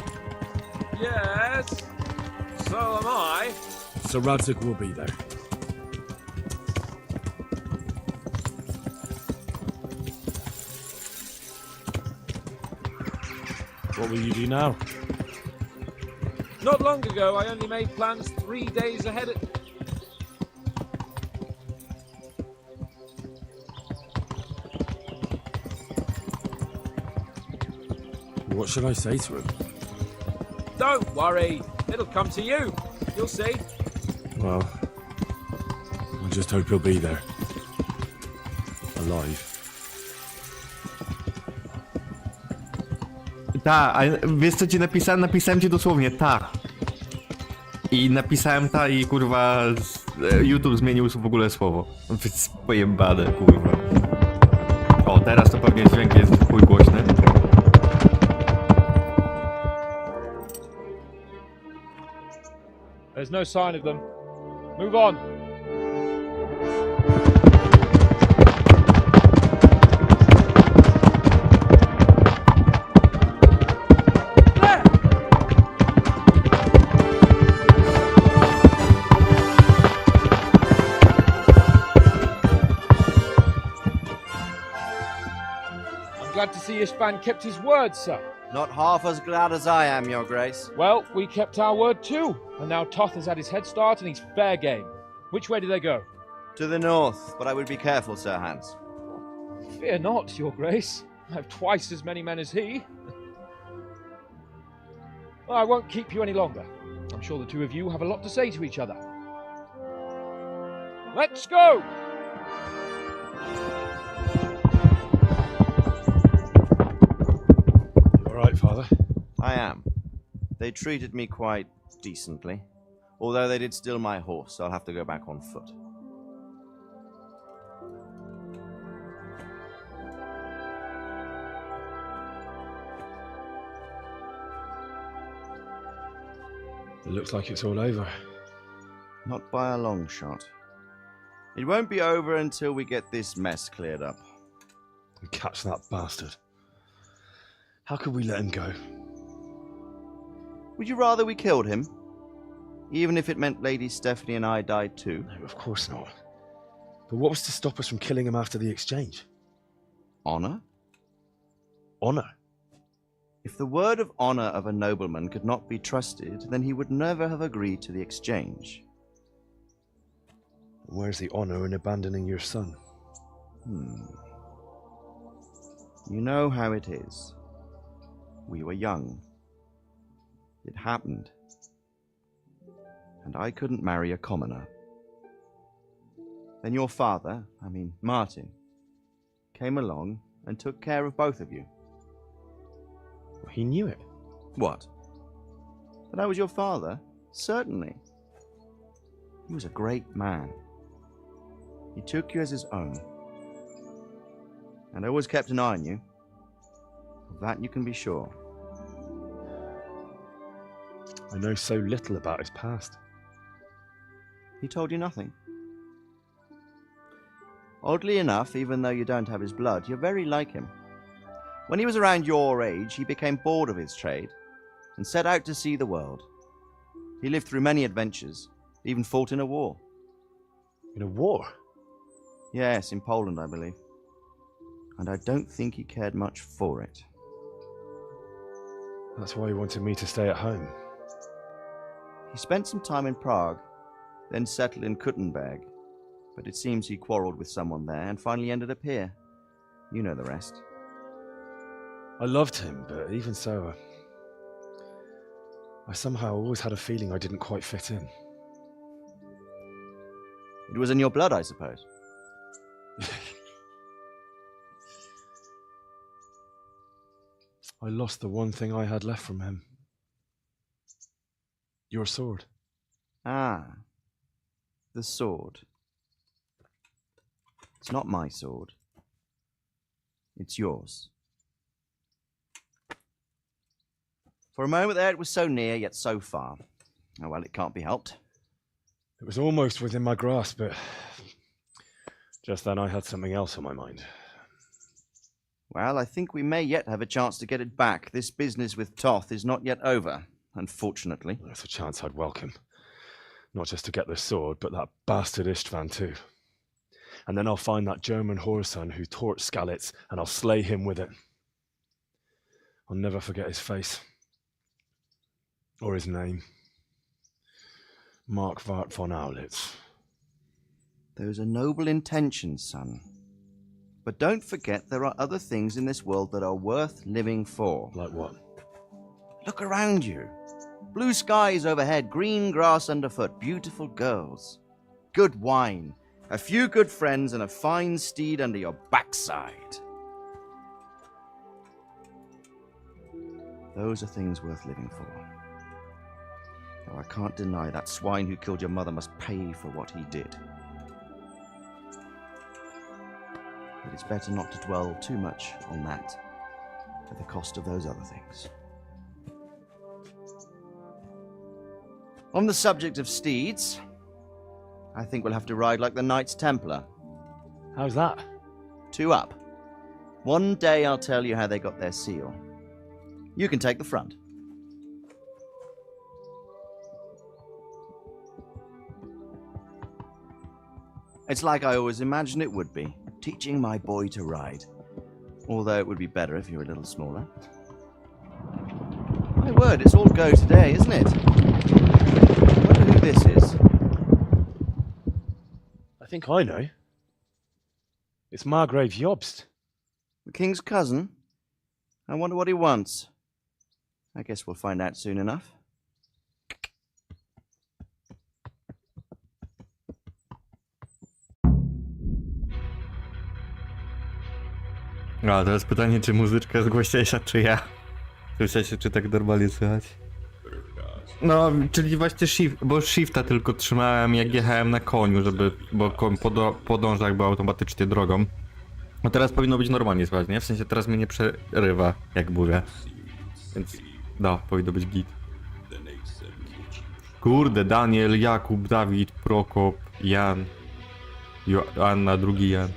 Yes. So am I. So Radzik will be there. What will you do now? Not long ago, I only made plans 3 days ahead of... What should I say to him? Don't worry. It'll come to you. You'll see. Well, I just hope he'll be there. Alive. Ta, a wiesz co ci napisałem? Napisałem ci dosłownie ta. I napisałem ta i kurwa YouTube zmienił w ogóle słowo. Więc pojebane, kurwa. O, teraz to pewnie dźwięk jest w chuj głośny. There's no sign of them. Move on. Glad to see Ishban kept his word, sir. Not half as glad as I am, Your Grace. Well, we kept our word too, and now Toth has had his head start and he's fair game. Which way do they go? To the north, but I would be careful, Sir Hans. Fear not, Your Grace. I have twice as many men as he. Well, I won't keep you any longer. I'm sure the two of you have a lot to say to each other. Let's go! Alright, Father? I am. They treated me quite decently. Although they did steal my horse, so I'll have to go back on foot. It looks like it's all over. Not by a long shot. It won't be over until we get this mess cleared up. And catch that bastard. How could we let him go? Would you rather we killed him? Even if it meant Lady Stephanie and I died too? No, of course not. But what was to stop us from killing him after the exchange? Honor? Honor? If the word of honor of a nobleman could not be trusted, then he would never have agreed to the exchange. Where's the honor in abandoning your son? You know how it is. We were young. It happened. And I couldn't marry a commoner. Then your father, Martin, came along and took care of both of you. He knew it. What? That I was your father? Certainly. He was a great man. He took you as his own. And always kept an eye on you. Of that you can be sure. I know so little about his past. He told you nothing? Oddly enough, even though you don't have his blood, you're very like him. When he was around your age, he became bored of his trade and set out to see the world. He lived through many adventures, even fought in a war. In a war? Yes, in Poland, I believe. And I don't think he cared much for it. That's why he wanted me to stay at home. He spent some time in Prague, then settled in Kuttenberg. But it seems he quarreled with someone there and finally ended up here. You know the rest. I loved him, but even so, I somehow always had a feeling I didn't quite fit in. It was in your blood, I suppose. I lost the one thing I had left from him. Your sword. Ah, the sword. It's not my sword. It's yours. For a moment there, it was so near, yet so far. Oh, well, it can't be helped. It was almost within my grasp, but just then I had something else on my mind. Well, I think we may yet have a chance to get it back. This business with Toth is not yet over, unfortunately. That's a chance I'd welcome. Not just to get the sword, but that bastard Istvan too. And then I'll find that German whoreson who torched Skalice, and I'll slay him with it. I'll never forget his face. Or his name. Mark Vart von Aulitz. Those are noble intentions, son. But don't forget there are other things in this world that are worth living for. Like what? Look around you. Blue skies overhead, green grass underfoot, beautiful girls. Good wine, a few good friends, and a fine steed under your backside. Those are things worth living for. Though I can't deny that swine who killed your mother must pay for what he did. But it's better not to dwell too much on that at the cost of those other things. On the subject of steeds, I think we'll have to ride like the Knights Templar. How's that? 2 up. One day I'll tell you how they got their seal. You can take the front. It's like I always imagined it would be, teaching my boy to ride. Although it would be better if you were a little smaller. My word, it's all go today, isn't it? I wonder who this is. I think I know. It's Margrave Jobst. The king's cousin? I wonder what he wants. I guess we'll find out soon enough. A teraz pytanie, czy muzyczka jest głośniejsza, czy ja? Słyszycie, czy tak normalnie słychać? No, czyli właśnie shifta tylko trzymałem, jak jechałem na koniu, bo koń podąża jakby automatycznie drogą. No teraz powinno być normalnie słychać, nie? W sensie teraz mnie nie przerywa, jak mówię. Więc, no, powinno być git. Kurde, Daniel, Jakub, Dawid, Prokop, Jan, Joanna, drugi Jan.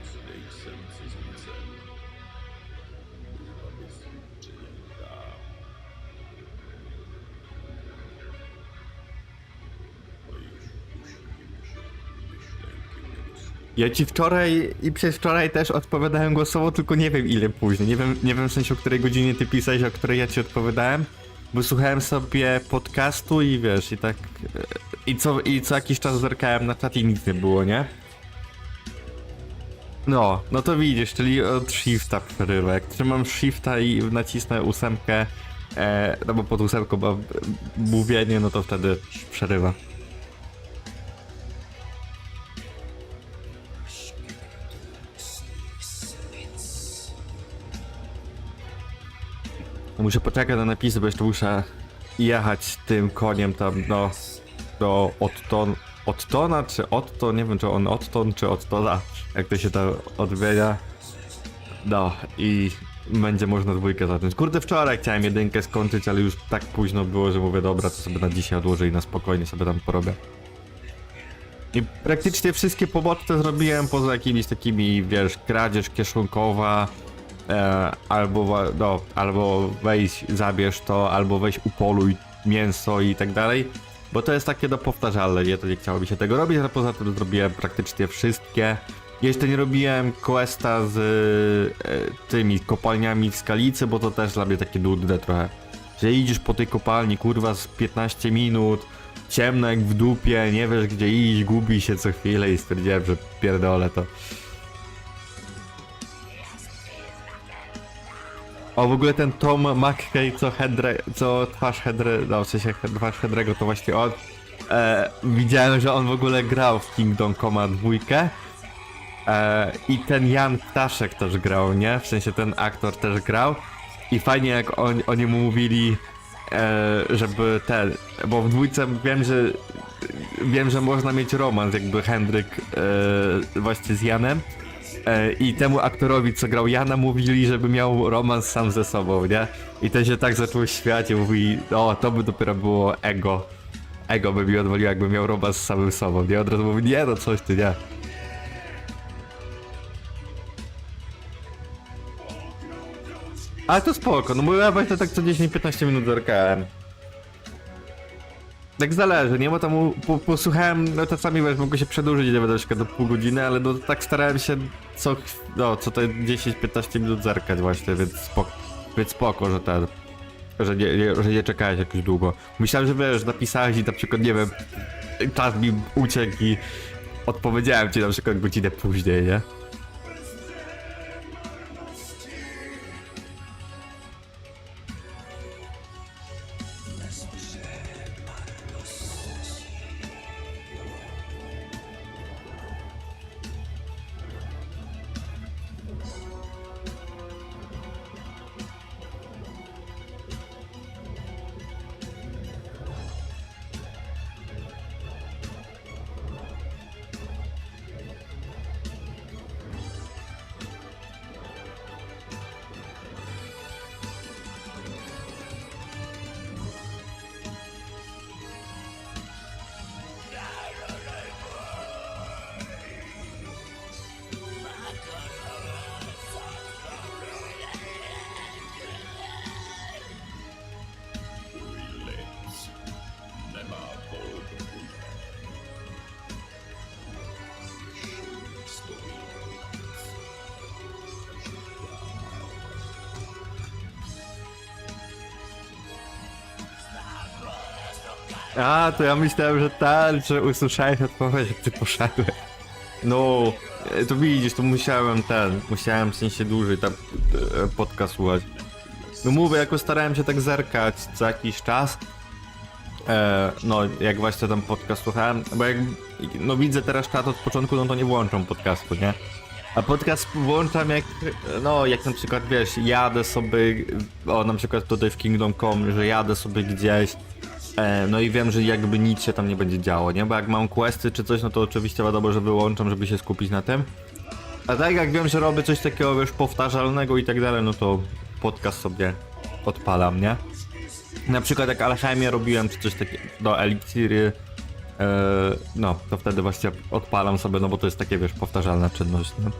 Ja ci wczoraj i przedwczoraj też odpowiadałem głosowo, tylko nie wiem ile później. Nie wiem w sensie o której godzinie ty pisałeś, o której ja ci odpowiadałem. Bo słuchałem sobie podcastu i wiesz, i tak... I co jakiś czas zerkałem na czat i nic nie było, nie? No to widzisz, czyli od shifta przerywa. Jak trzymam shifta i nacisnę 8, no bo pod 8 ma mówienie, no to wtedy przerywa. Muszę poczekać na napisy, bo jeszcze muszę jechać tym koniem tam, no, do Ottona, czy Otto, nie wiem czy on Otton, czy Ottona, jak to się to odmienia. No i będzie można 2 zacząć. Kurde, wczoraj chciałem 1 skończyć, ale już tak późno było, że mówię, dobra, to sobie na dzisiaj odłożę i na spokojnie sobie tam porobię. I praktycznie wszystkie pobocze zrobiłem, poza jakimiś takimi, wiesz, kradzież kieszonkowa, albo weź, zabierz to, albo weź upoluj mięso i tak dalej. Bo to jest takie powtarzalne, nie chciało mi się tego robić, ale poza tym zrobiłem praktycznie wszystkie. Jeszcze nie robiłem questa z tymi kopalniami w Skalicy, bo to też dla mnie takie nudne trochę. Że idziesz po tej kopalni, kurwa, z 15 minut, ciemno jak w dupie, nie wiesz gdzie iść, gubi się co chwilę i stwierdziłem, że pierdolę to. O, w ogóle ten Tom McKay, co twarz Henry, no w sensie twarz Henry'ego to właśnie on. Widziałem, że on w ogóle grał w Kingdom Come 2. I ten Jan Ptaszek też grał, nie? W sensie ten aktor też grał. I fajnie jak oni mu mówili, żeby bo w 2 wiem, że można mieć romans jakby Henryk właśnie z Janem. I temu aktorowi, co grał Jana, mówili, żeby miał romans sam ze sobą, nie? I ten się tak zaczął śmiać i mówi, o, to by dopiero było ego. Ego by mi odwaliło, jakby miał romans z samym sobą, nie? Od razu mówi, nie, no coś ty, nie. Ale to spoko, no bo ja właśnie tak co 10-15 minut zerkałem. Tak zależy, nie? Bo tam posłuchałem, no czasami wiesz, mogło się przedłużyć, nie będę do pół godziny, ale no tak starałem się co te 10-15 minut zerkać właśnie, więc spoko, że nie czekałeś jakoś długo. Myślałem, że wiesz, napisałeś i na przykład, nie wiem, czas mi uciekł i odpowiedziałem ci na przykład godzinę później, nie? A, to ja myślałem, że usłyszałeś odpowiedź, jak ty poszedłeś. No, to widzisz, to musiałem w sensie dłużej tam podcast słuchać. No mówię, jako starałem się tak zerkać co jakiś czas. No, jak właśnie tam podcast słuchałem, bo jak no widzę teraz czat od początku, no to nie włączam podcastu, nie? A podcast włączam jak na przykład, wiesz, jadę sobie, na przykład tutaj w Kingdom Come, że jadę sobie gdzieś, no i wiem, że jakby nic się tam nie będzie działo, nie? Bo jak mam questy czy coś, no to oczywiście wiadomo, że wyłączam, żeby się skupić na tym. A tak jak wiem, że robię coś takiego, wiesz, powtarzalnego i tak dalej, no to podcast sobie odpalam, nie? Na przykład jak alchemię robiłem, czy coś takiego, do eliksiry, no, to wtedy właśnie odpalam sobie, no bo to jest takie, wiesz, powtarzalna czynność, nie?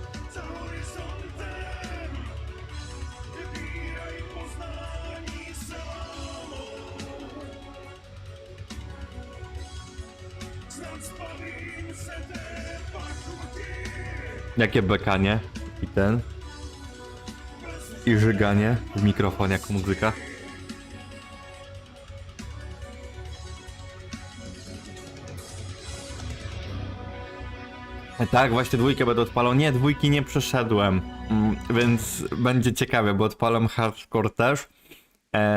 Jakie bekanie i ten. I żyganie w mikrofonie jako muzyka. Tak, właśnie dwójkę będę odpalał. Nie, dwójki nie przeszedłem, więc będzie ciekawe, bo odpalam hardcore też.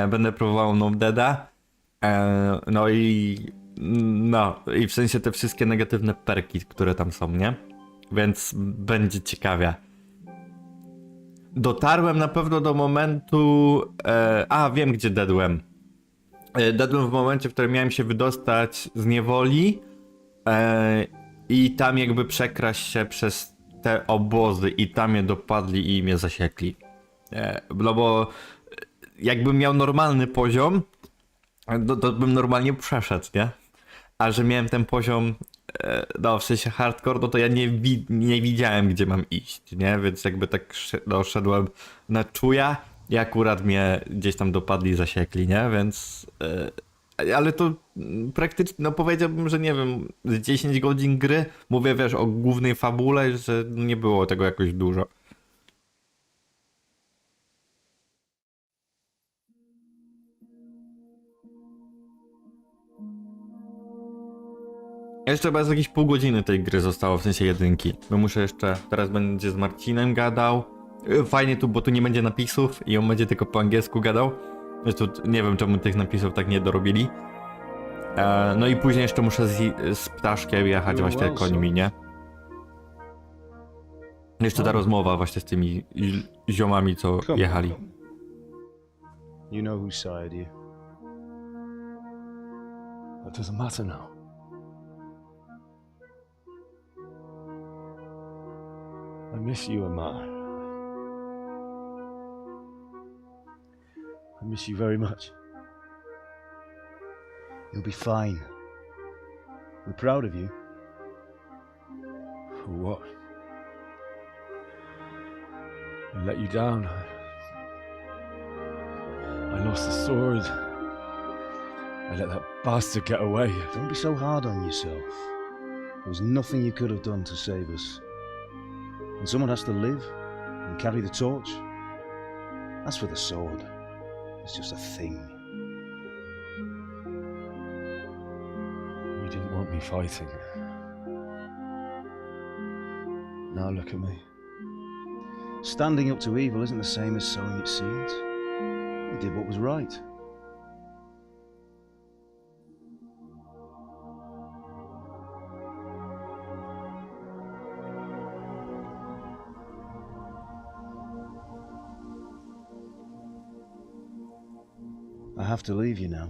Będę próbował No Deada. No i w sensie te wszystkie negatywne perki, które tam są, nie? Więc będzie ciekawie. Dotarłem na pewno do momentu... wiem gdzie deadłem. Deadłem w momencie, w którym miałem się wydostać z niewoli i tam jakby przekraść się przez te obozy i tam mnie dopadli i mnie zasiekli. No bo jakbym miał normalny poziom, to bym normalnie przeszedł, nie? A że miałem ten poziom, no w sensie hardcore, no to ja nie widziałem gdzie mam iść, nie? Więc jakby tak szedłem na czuja i akurat mnie gdzieś tam dopadli i zasiekli, nie? Więc... ale to praktycznie, no powiedziałbym, że nie wiem, z 10 godzin gry, mówię wiesz o głównej fabule, że nie było tego jakoś dużo. Jeszcze chyba z jakieś pół godziny tej gry zostało, w sensie jedynki. Bo muszę jeszcze, teraz będzie z Marcinem gadał. Fajnie tu, bo tu nie będzie napisów i on będzie tylko po angielsku gadał. Zresztą nie wiem czemu tych napisów tak nie dorobili. No i później jeszcze muszę z ptaszkiem jechać właśnie końmi, nie? Jeszcze ta rozmowa właśnie z tymi ziomami, co jechali. You know whose side you. That doesn't matter now. I miss you, Emma. I miss you very much. You'll be fine. We're proud of you. For what? I let you down. I lost the sword. I let that bastard get away. Don't be so hard on yourself. There was nothing you could have done to save us. And someone has to live and carry the torch. As for the sword, it's just a thing. You didn't want me fighting. Now look at me. Standing up to evil isn't the same as sowing its seeds. You did what was right. I have to leave you now.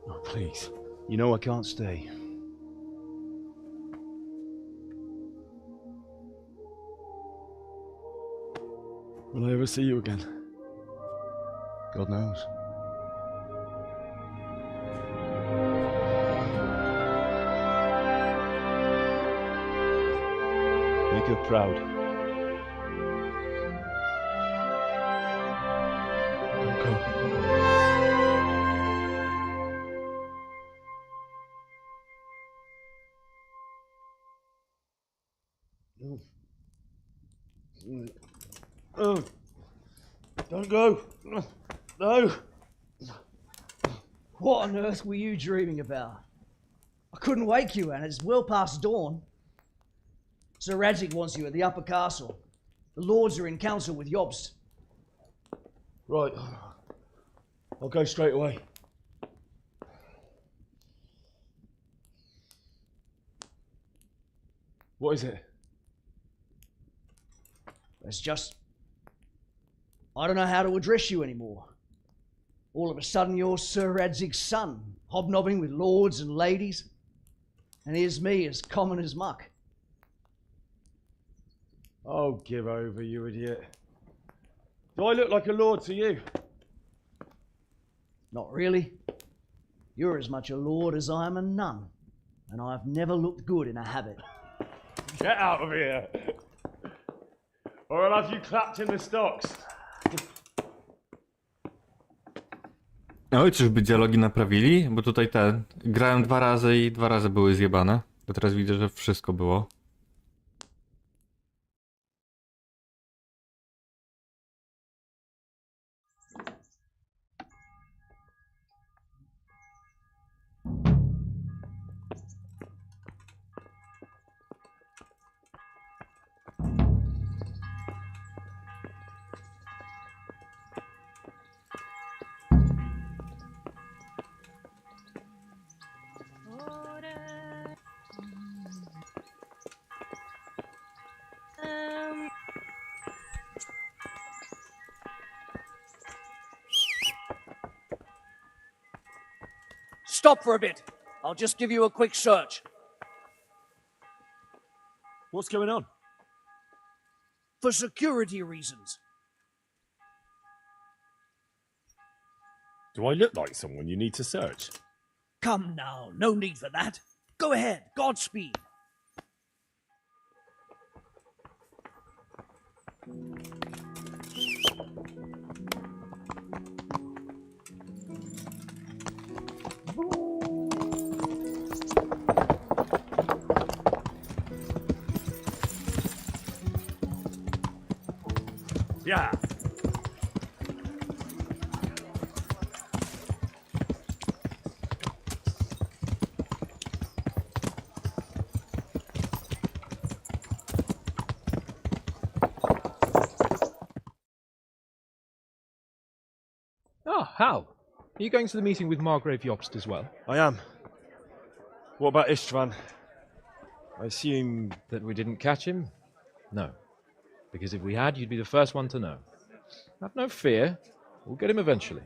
Oh, please. You know I can't stay. Will I ever see you again? God knows. Make her proud. Don't go. Oh, don't go. No. What on earth were you dreaming about? I couldn't wake you, and it's well past dawn. Sir Henryk wants you at the upper castle. The lords are in council with Jobst. Right. I'll go straight away. What is it? It's just... I don't know how to address you anymore. All of a sudden you're Sir Radzig's son, hobnobbing with lords and ladies. And here's me, as common as muck. Oh, give over, you idiot. Do I look like a lord to you? Not really. You're as much a lord as I am a nun. And I've never looked good in a habit. Get out of here! Or I'll have you clapped in the stocks. Oj, czyżby dialogi naprawili? Bo tutaj grałem 2 razy i 2 razy były zjebane. To teraz widzę, że wszystko było. Stop for a bit. I'll just give you a quick search. What's going on? For security reasons. Do I look like someone you need to search? Come now, no need for that. Go ahead, Godspeed. Yeah. Oh, Hal. Are you going to the meeting with Margrave Jobst as well? I am. What about Istvan? I assume... That we didn't catch him? No. Because if we had, you'd be the first one to know. Have no fear. We'll get him eventually.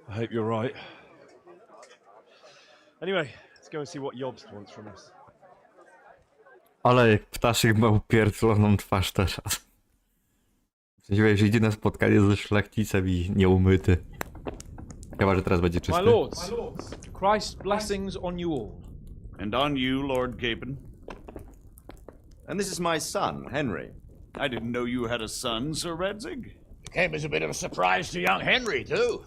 I hope you're right. Anyway, let's go and see what Jobst wants from us. Ale jak ptaszyk ma upierdloną twarz teraz. W sensie, że idzie na spotkanie ze szlachcicem i nieumyty. Chyba, że teraz będzie czysty. My lords, Christ's blessings on you all. And on you, Lord Gapen. And this is my son, Henry. I didn't know you had a son, Sir Redzig. It came as a bit of a surprise to young Henry, too.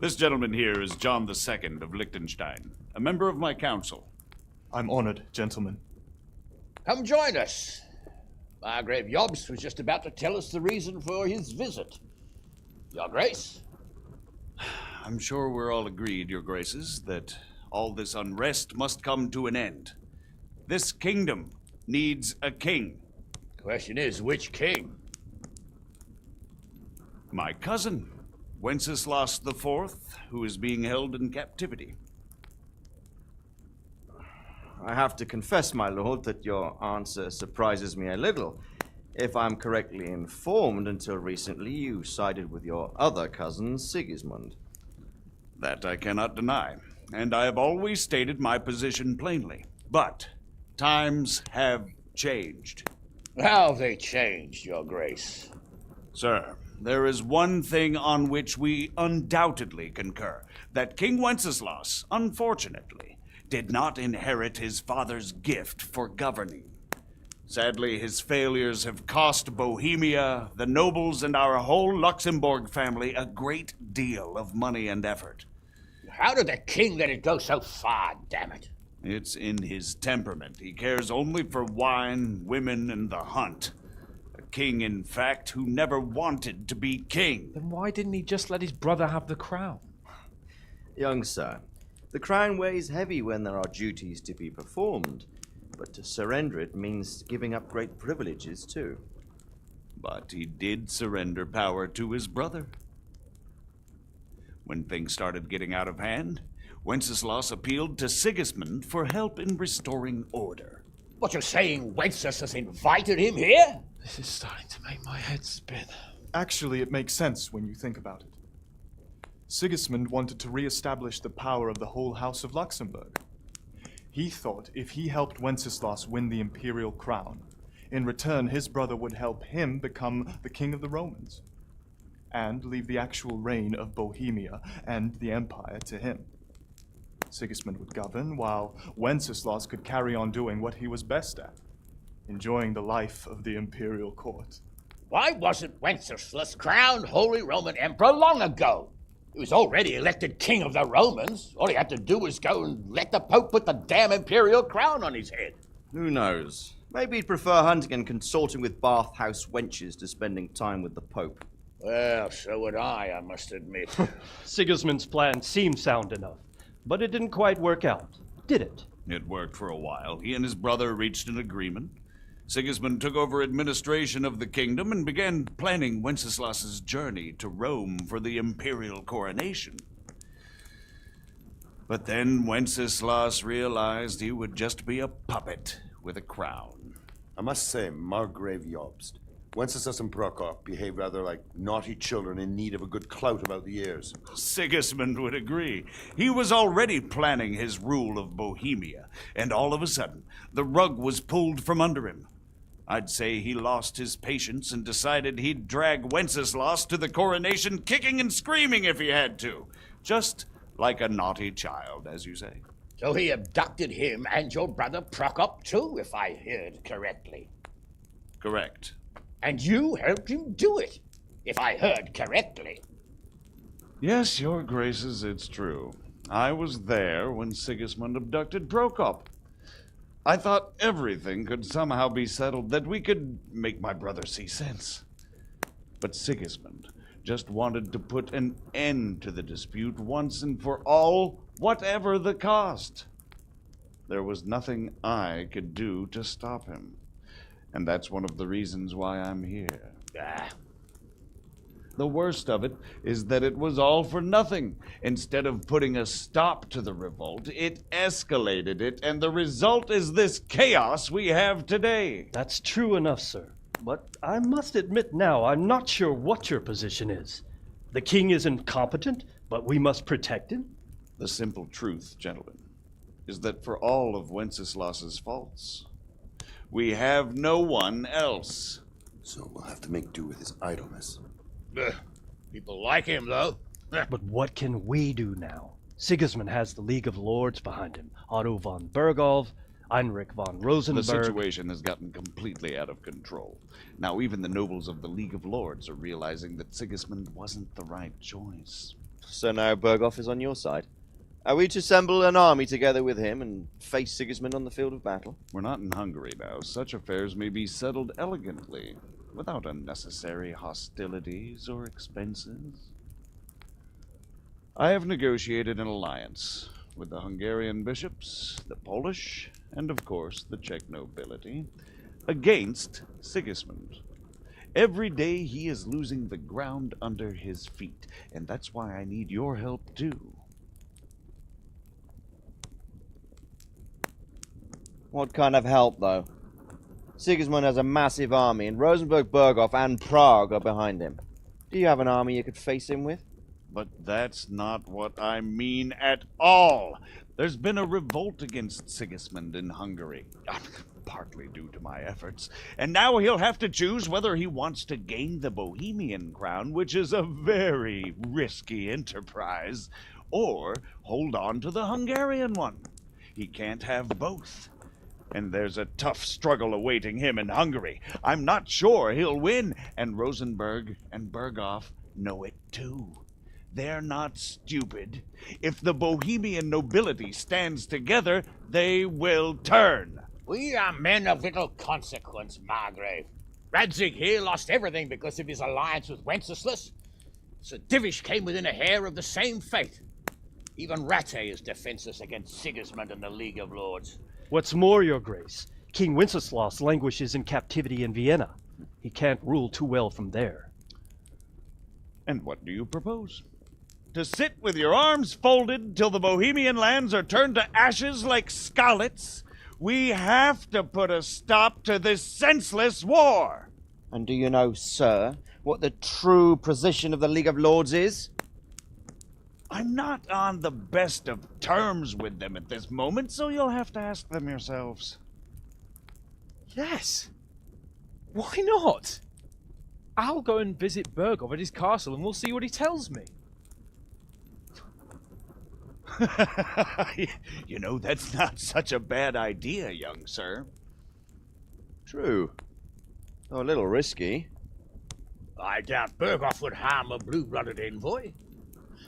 This gentleman here is John II of Liechtenstein, a member of my council. I'm honored, gentlemen. Come join us. Margrave Jobst was just about to tell us the reason for his visit. Your Grace? I'm sure we're all agreed, Your Graces, that all this unrest must come to an end. This kingdom needs a king. Question is, which king? My cousin, Wenceslas IV, who is being held in captivity. I have to confess, my lord, that your answer surprises me a little. If I'm correctly informed, until recently you sided with your other cousin, Sigismund. That I cannot deny, and I have always stated my position plainly. But times have changed. How have they changed, Your Grace? Sir, there is one thing on which we undoubtedly concur, that King Wenceslas, unfortunately, did not inherit his father's gift for governing. Sadly, his failures have cost Bohemia, the nobles, and our whole Luxembourg family a great deal of money and effort. How did the king let it go so far, damn it? It's in his temperament. He cares only for wine, women, and the hunt. A king, in fact, who never wanted to be king. Then why didn't he just let his brother have the crown? Young sir, the crown weighs heavy when there are duties to be performed, but to surrender it means giving up great privileges too. But he did surrender power to his brother. When things started getting out of hand, Wenceslas appealed to Sigismund for help in restoring order. What, you're saying Wenceslas invited him here? This is starting to make my head spin. Actually, it makes sense when you think about it. Sigismund wanted to re-establish the power of the whole House of Luxembourg. He thought if he helped Wenceslas win the imperial crown, in return his brother would help him become the king of the Romans, and leave the actual reign of Bohemia and the empire to him. Sigismund would govern, while Wenceslas could carry on doing what he was best at, enjoying the life of the imperial court. Why wasn't Wenceslas crowned Holy Roman Emperor long ago? He was already elected king of the Romans. All he had to do was go and let the Pope put the damn imperial crown on his head. Who knows? Maybe he'd prefer hunting and consorting with bathhouse wenches to spending time with the Pope. Well, so would I must admit. Sigismund's plan seemed sound enough, but it didn't quite work out, did it? It worked for a while. He and his brother reached an agreement. Sigismund took over administration of the kingdom and began planning Wenceslas's journey to Rome for the imperial coronation. But then Wenceslas realized he would just be a puppet with a crown. I must say, Margrave Jobst, Wenceslas and Prokop behave rather like naughty children in need of a good clout about the ears. Sigismund would agree. He was already planning his rule of Bohemia, and all of a sudden, the rug was pulled from under him. I'd say he lost his patience and decided he'd drag Wenceslas to the coronation kicking and screaming if he had to. Just like a naughty child, as you say. So he abducted him and your brother Prokop too, if I heard correctly. Correct. And you helped him do it, if I heard correctly. Yes, your graces, it's true. I was there when Sigismund abducted Prokop. I thought everything could somehow be settled, that we could make my brother see sense. But Sigismund just wanted to put an end to the dispute once and for all, whatever the cost. There was nothing I could do to stop him. And that's one of the reasons why I'm here. The worst of it is that it was all for nothing. Instead of putting a stop to the revolt, it escalated it, and the result is this chaos we have today. That's true enough, sir. But I must admit now, I'm not sure what your position is. The king is incompetent, but we must protect him? The simple truth, gentlemen, is that for all of Wenceslas's faults, we have no one else. So we'll have to make do with his idleness. People like him, though. But what can we do now? Sigismund has the League of Lords behind him. Otto von Bergholf, Henryk von Rosenberg. The situation has gotten completely out of control. Now even the nobles of the League of Lords are realizing that Sigismund wasn't the right choice. So now Bergholf is on your side. Are we to assemble an army together with him and face Sigismund on the field of battle? We're not in Hungary now. Such affairs may be settled elegantly, without unnecessary hostilities or expenses. I have negotiated an alliance with the Hungarian bishops, the Polish, and of course the Czech nobility, against Sigismund. Every day he is losing the ground under his feet, and that's why I need your help too. What kind of help, though? Sigismund has a massive army, and Rosenberg, Berghof, and Prague are behind him. Do you have an army you could face him with? But that's not what I mean at all. There's been a revolt against Sigismund in Hungary, partly due to my efforts, and now he'll have to choose whether he wants to gain the Bohemian crown, which is a very risky enterprise, or hold on to the Hungarian one. He can't have both. And there's a tough struggle awaiting him in Hungary. I'm not sure he'll win, and Rosenberg and Berghof know it too. They're not stupid. If the Bohemian nobility stands together, they will turn. We are men of little consequence, Margrave. Radzig here lost everything because of his alliance with Wenceslas. Sir Divish came within a hair of the same fate. Even Rattay is defenseless against Sigismund and the League of Lords. What's more, your grace, King Wenceslas languishes in captivity in Vienna. He can't rule too well from there. And what do you propose? To sit with your arms folded till the Bohemian lands are turned to ashes like Skalice? We have to put a stop to this senseless war. And do you know, sir, what the true position of the League of Lords is? I'm not on the best of terms with them at this moment, so you'll have to ask them yourselves. Yes. Why not? I'll go and visit Berghof at his castle and we'll see what he tells me. You know, that's not such a bad idea, young sir. True. Though a little risky. I doubt Bergoff would harm a blue-blooded envoy.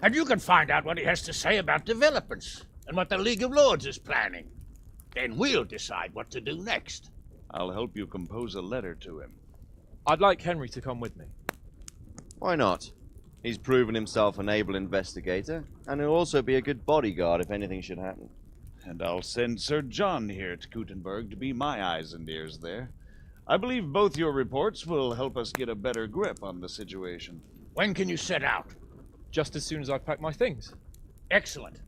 And you can find out what he has to say about developments and what the League of Lords is planning. Then we'll decide what to do next. I'll help you compose a letter to him. I'd like Henry to come with me. Why not? He's proven himself an able investigator, and he'll also be a good bodyguard if anything should happen. And I'll send Sir John here to Gutenberg to be my eyes and ears there. I believe both your reports will help us get a better grip on the situation. When can you set out? Just as soon as I pack my things. Excellent.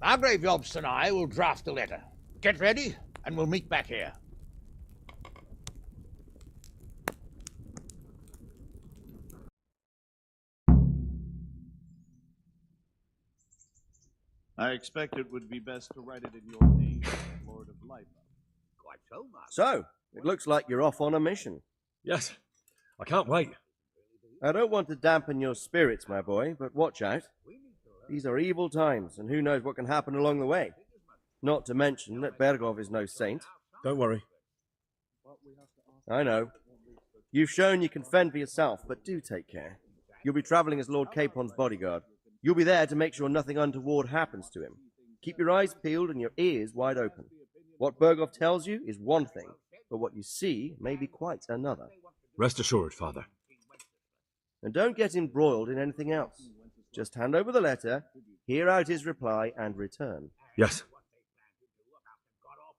Margrave Jobst and I will draft the letter. Get ready, and we'll meet back here. I expect it would be best to write it in your name, Lord of Life. Quite so, Mark. So, it looks like you're off on a mission. Yes, I can't wait. I don't want to dampen your spirits, my boy, but watch out. These are evil times, and who knows what can happen along the way. Not to mention that Bergov is no saint. Don't worry. I know. You've shown you can fend for yourself, but do take care. You'll be travelling as Lord Capon's bodyguard. You'll be there to make sure nothing untoward happens to him. Keep your eyes peeled and your ears wide open. What Bergov tells you is one thing, but what you see may be quite another. Rest assured, Father. And don't get embroiled in anything else. Just hand over the letter, hear out his reply, and return. Yes.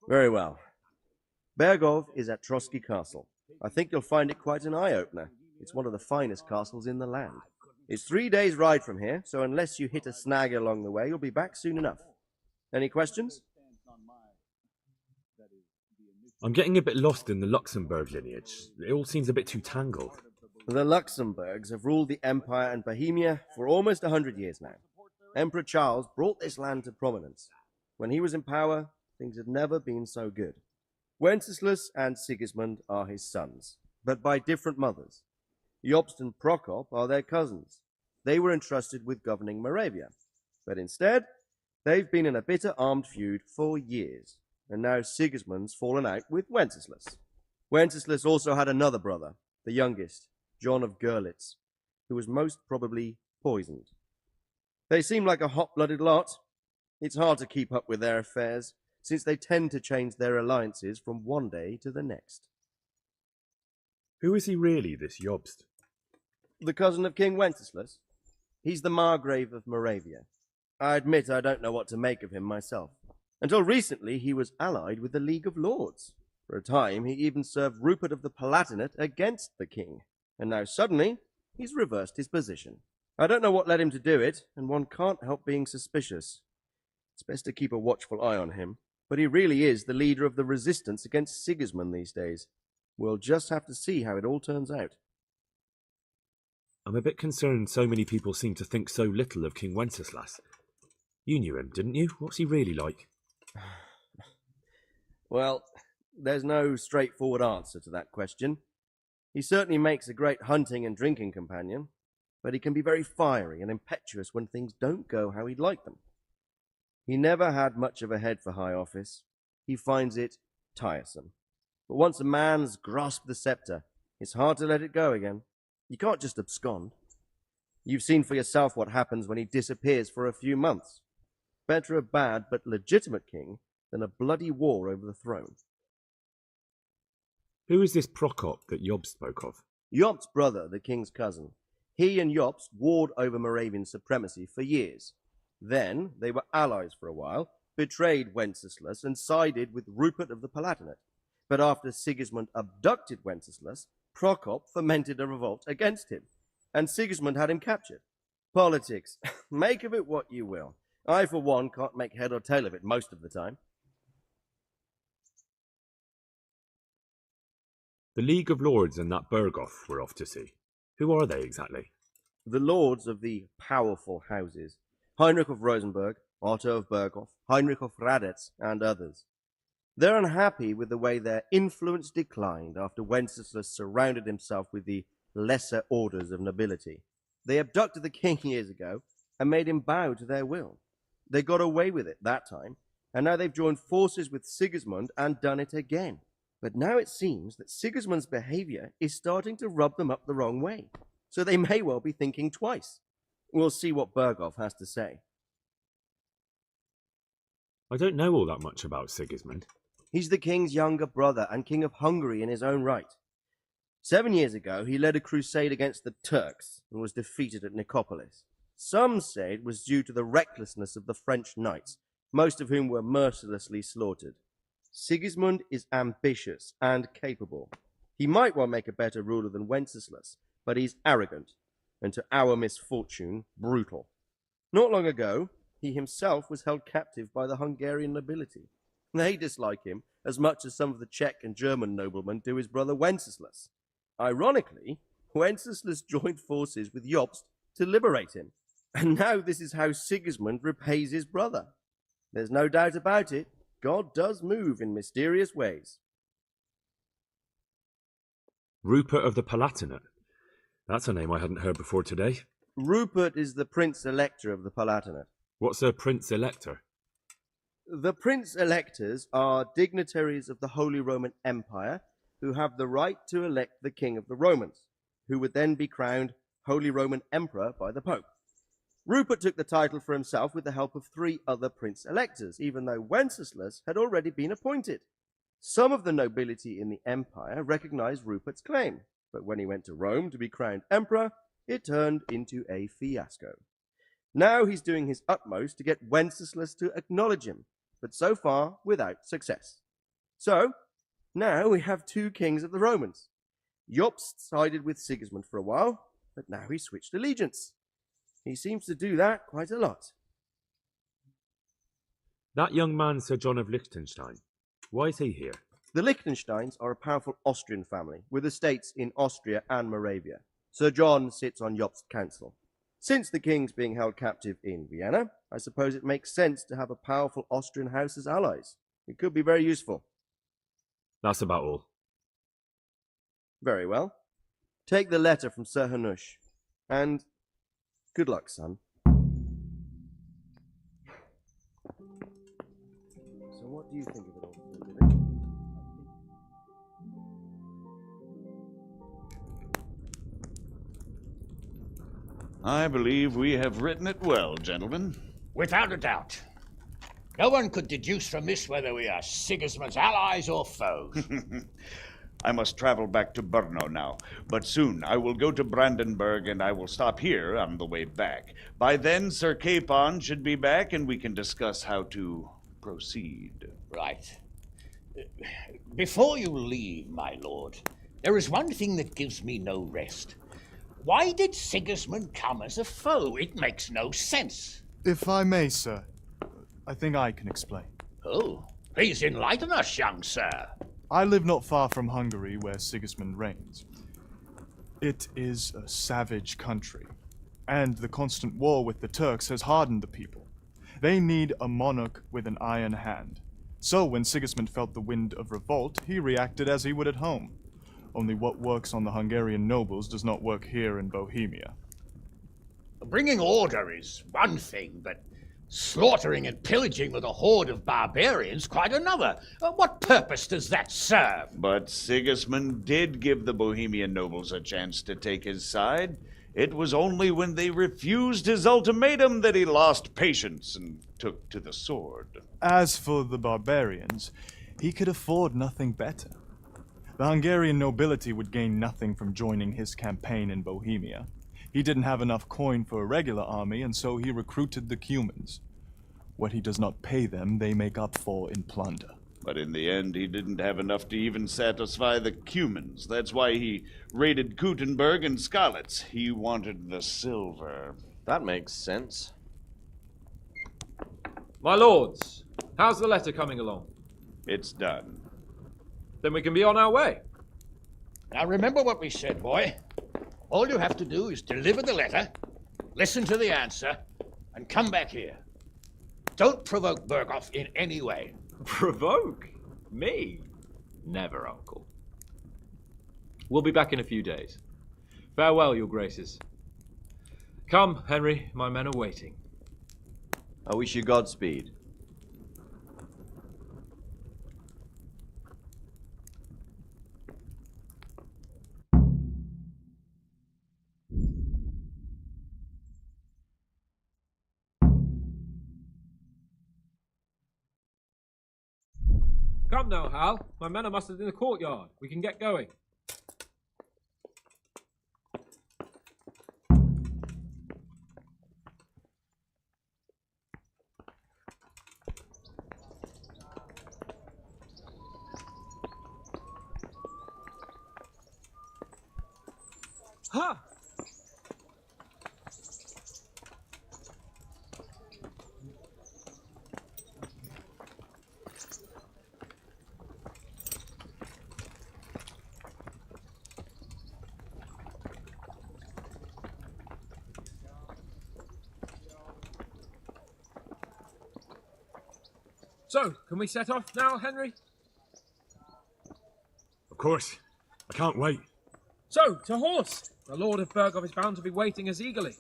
Very well. Bergov is at Trotsky Castle. I think you'll find it quite an eye-opener. It's one of the finest castles in the land. It's 3 days' ride from here, so unless you hit a snag along the way, you'll be back soon enough. Any questions? I'm getting a bit lost in the Luxembourg lineage. It all seems a bit too tangled. The Luxembourgs have ruled the Empire and Bohemia for almost 100 years now. Emperor Charles brought this land to prominence. When he was in power, things had never been so good. Wenceslas and Sigismund are his sons, but by different mothers. Jobst and Prokop are their cousins. They were entrusted with governing Moravia. But instead, they've been in a bitter armed feud for years, and now Sigismund's fallen out with Wenceslas. Wenceslas also had another brother, the youngest, John of Görlitz, who was most probably poisoned. They seem like a hot-blooded lot. It's hard to keep up with their affairs, since they tend to change their alliances from one day to the next. Who is he really, this Jobst? The cousin of King Wenceslas. He's the Margrave of Moravia. I admit I don't know what to make of him myself. Until recently, he was allied with the League of Lords. For a time, he even served Rupert of the Palatinate against the king. And now suddenly, he's reversed his position. I don't know what led him to do it, and one can't help being suspicious. It's best to keep a watchful eye on him, but he really is the leader of the resistance against Sigismund these days. We'll just have to see how it all turns out. I'm a bit concerned so many people seem to think so little of King Wenceslas. You knew him, didn't you? What's he really like? Well, there's no straightforward answer to that question. He certainly makes a great hunting and drinking companion, but he can be very fiery and impetuous when things don't go how he'd like them. He never had much of a head for high office. He finds it tiresome. But once a man's grasped the scepter, it's hard to let it go again. You can't just abscond. You've seen for yourself what happens when he disappears for a few months. Better a bad but legitimate king than a bloody war over the throne. Who is this Prokop that Jobst spoke of? Jobst's brother, the king's cousin. He and Jobst warred over Moravian supremacy for years. Then they were allies for a while, betrayed Wenceslas and sided with Rupert of the Palatinate. But after Sigismund abducted Wenceslas, Prokop fomented a revolt against him, and Sigismund had him captured. Politics. Make of it what you will. I, for one, can't make head or tail of it most of the time. The League of Lords and that Bergoff we're off to see. Who are they exactly? The lords of the powerful houses. Henryk of Rosenberg, Otto of Bergoff, Heinrich of Radetz, and others. They're unhappy with the way their influence declined after Wenceslas surrounded himself with the lesser orders of nobility. They abducted the king years ago and made him bow to their will. They got away with it that time, and now they've joined forces with Sigismund and done it again. But now it seems that Sigismund's behavior is starting to rub them up the wrong way, so they may well be thinking twice. We'll see what Berghoff has to say. I don't know all that much about Sigismund. He's the king's younger brother and king of Hungary in his own right. 7 years ago, he led a crusade against the Turks and was defeated at Nicopolis. Some say it was due to the recklessness of the French knights, most of whom were mercilessly slaughtered. Sigismund is ambitious and capable. He might well make a better ruler than Wenceslas, but he's arrogant, and to our misfortune, brutal. Not long ago, he himself was held captive by the Hungarian nobility. They dislike him as much as some of the Czech and German noblemen do his brother Wenceslas. Ironically, Wenceslas joined forces with Jobst to liberate him, and now this is how Sigismund repays his brother. There's no doubt about it. God does move in mysterious ways. Rupert of the Palatinate. That's a name I hadn't heard before today. Rupert is the Prince Elector of the Palatinate. What's a Prince Elector? The Prince Electors are dignitaries of the Holy Roman Empire who have the right to elect the King of the Romans, who would then be crowned Holy Roman Emperor by the Pope. Rupert took the title for himself with the help of 3 other Prince Electors, even though Wenceslas had already been appointed. Some of the nobility in the empire recognized Rupert's claim, but when he went to Rome to be crowned emperor, it turned into a fiasco. Now he's doing his utmost to get Wenceslas to acknowledge him, but so far without success. So, now we have 2 kings of the Romans. Jobst sided with Sigismund for a while, but now he's switched allegiance. He seems to do that quite a lot. That young man, Sir John of Liechtenstein. Why is he here? The Liechtensteins are a powerful Austrian family with estates in Austria and Moravia. Sir John sits on Jobst's council. Since the king's being held captive in Vienna, I suppose it makes sense to have a powerful Austrian house as allies. It could be very useful. That's about all. Very well. Take the letter from Sir Hanush, and good luck, son. So what do you think of it all, Billy? I believe we have written it well, gentlemen. Without a doubt. No one could deduce from this whether we are Sigismund's allies or foes. I must travel back to Brno now, but soon I will go to Brandenburg and I will stop here on the way back. By then, Sir Capon should be back and we can discuss how to proceed. Right. Before you leave, my lord, there is one thing that gives me no rest. Why did Sigismund come as a foe? It makes no sense. If I may, sir, I think I can explain. Oh, please enlighten us, young sir. I live not far from Hungary, where Sigismund reigns. It is a savage country, and the constant war with the Turks has hardened the people. They need a monarch with an iron hand. So when Sigismund felt the wind of revolt, he reacted as he would at home. Only what works on the Hungarian nobles does not work here in Bohemia. Bringing order is one thing, but slaughtering and pillaging with a horde of barbarians quite another. What purpose does that serve? But Sigismund did give the Bohemian nobles a chance to take his side. It was only when they refused his ultimatum that he lost patience and took to the sword. As for the barbarians, he could afford nothing better. The Hungarian nobility would gain nothing from joining his campaign in Bohemia. He didn't have enough coin for a regular army, and so he recruited the Cumans. What he does not pay them, they make up for in plunder. But in the end, he didn't have enough to even satisfy the Cumans. That's why he raided Kuttenberg and Skalice. He wanted the silver. That makes sense. My lords, how's the letter coming along? It's done. Then we can be on our way. Now remember what we said, boy. All you have to do is deliver the letter, listen to the answer, and come back here. Don't provoke Berghoff in any way. Provoke? Me? Never, Uncle. We'll be back in a few days. Farewell, your graces. Come, Henry, my men are waiting. I wish you Godspeed. Come now, Hal. My men are mustered in the courtyard. We can get going. Ha! So, can we set off now, Henry? Of course. I can't wait. So, to horse! The Lord of Burgov is bound to be waiting us eagerly.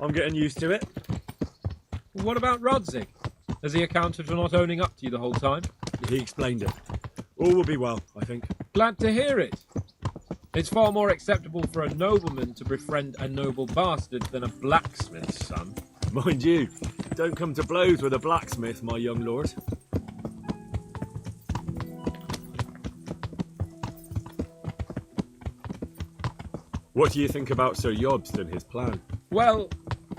I'm getting used to it. What about Rodzig? Has he accounted for not owning up to you the whole time? He explained it. All will be well, I think. Glad to hear it. It's far more acceptable for a nobleman to befriend a noble bastard than a blacksmith's son. Mind you, don't come to blows with a blacksmith, my young lord. What do you think about Sir Jobst and his plan? Well,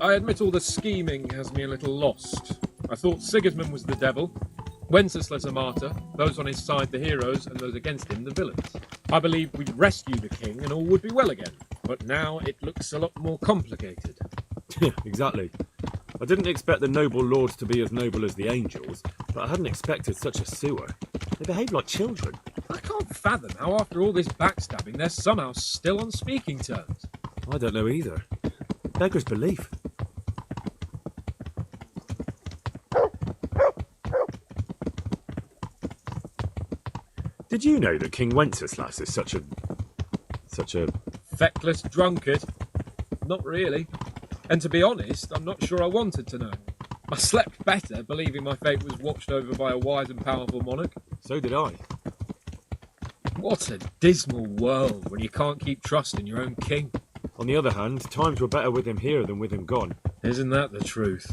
I admit all the scheming has me a little lost. I thought Sigismund was the devil, Wenceslas a martyr, those on his side the heroes, and those against him the villains. I believed we'd rescue the king and all would be well again, but now it looks a lot more complicated. Exactly. I didn't expect the noble lords to be as noble as the angels, but I hadn't expected such a sewer. They behave like children. I can't fathom how after all this backstabbing they're somehow still on speaking terms. I don't know either. Beggar's belief. Did you know that King Wenceslas is such a... Feckless drunkard? Not really. And to be honest, I'm not sure I wanted to know. I slept better believing my fate was watched over by a wise and powerful monarch. So did I. What a dismal world when you can't keep trust in your own king. On the other hand, times were better with him here than with him gone. Isn't that the truth?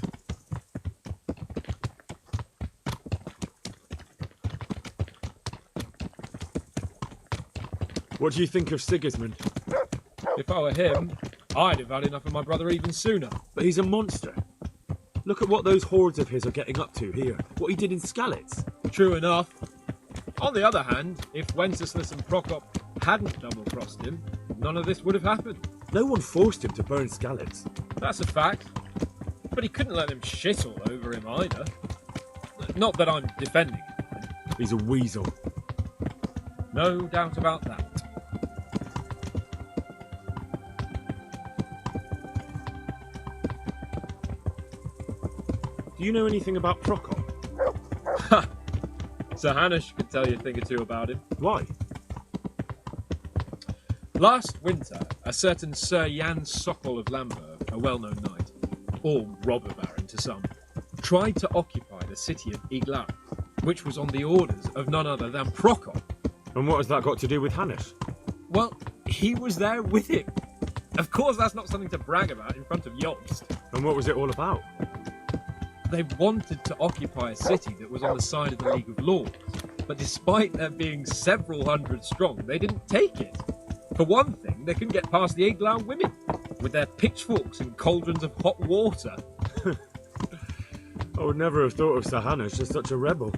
What do you think of Sigismund? If I were him, I'd have had enough of my brother even sooner. But he's a monster. Look at what those hordes of his are getting up to here. What he did in Skalice. True enough. On the other hand, if Wenceslas and Prokop hadn't double-crossed him, none of this would have happened. No one forced him to burn Skalice. That's a fact. But he couldn't let them shit all over him either. Not that I'm defending him. He's a weasel. No doubt about that. Do you know anything about Prokop? Sir Hanush could tell you a thing or two about him. Why? Last winter, a certain Sir Jan Sokol of Lamberg, a well-known knight, or robber baron to some, tried to occupy the city of Iglar, which was on the orders of none other than Prokop. And what has that got to do with Hanush? Well, he was there with him. Of course, that's not something to brag about in front of Jobst. And what was it all about? They wanted to occupy a city that was on the side of the League of Lords, but despite there being several hundred strong, they didn't take it. For one thing, they couldn't get past the Iglau women with their pitchforks and cauldrons of hot water. I would never have thought of Sahana as just such a rebel.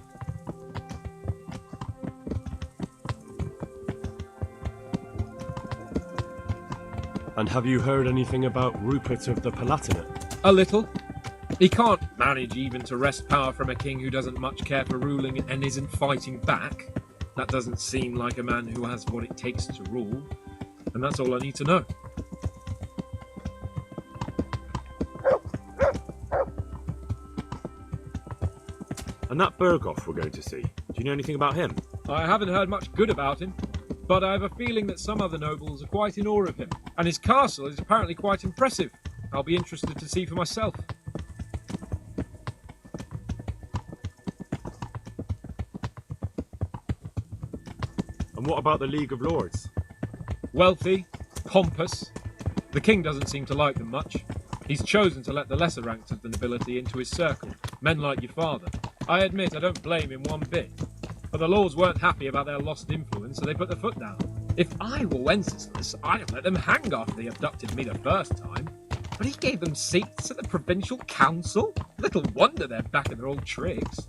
And have you heard anything about Rupert of the Palatinate? A little. He can't manage even to wrest power from a king who doesn't much care for ruling and isn't fighting back. That doesn't seem like a man who has what it takes to rule. And that's all I need to know. And that Berghoff we're going to see, do you know anything about him? I haven't heard much good about him, but I have a feeling that some other nobles are quite in awe of him. And his castle is apparently quite impressive. I'll be interested to see for myself. And what about the League of Lords? Wealthy, pompous. The king doesn't seem to like them much. He's chosen to let the lesser ranks of the nobility into his circle, men like your father. I admit I don't blame him one bit. But the lords weren't happy about their lost influence, so they put their foot down. If I were Wenceslas, I'd have let them hang after they abducted me the first time. But he gave them seats at the provincial council? Little wonder they're back in their old tricks.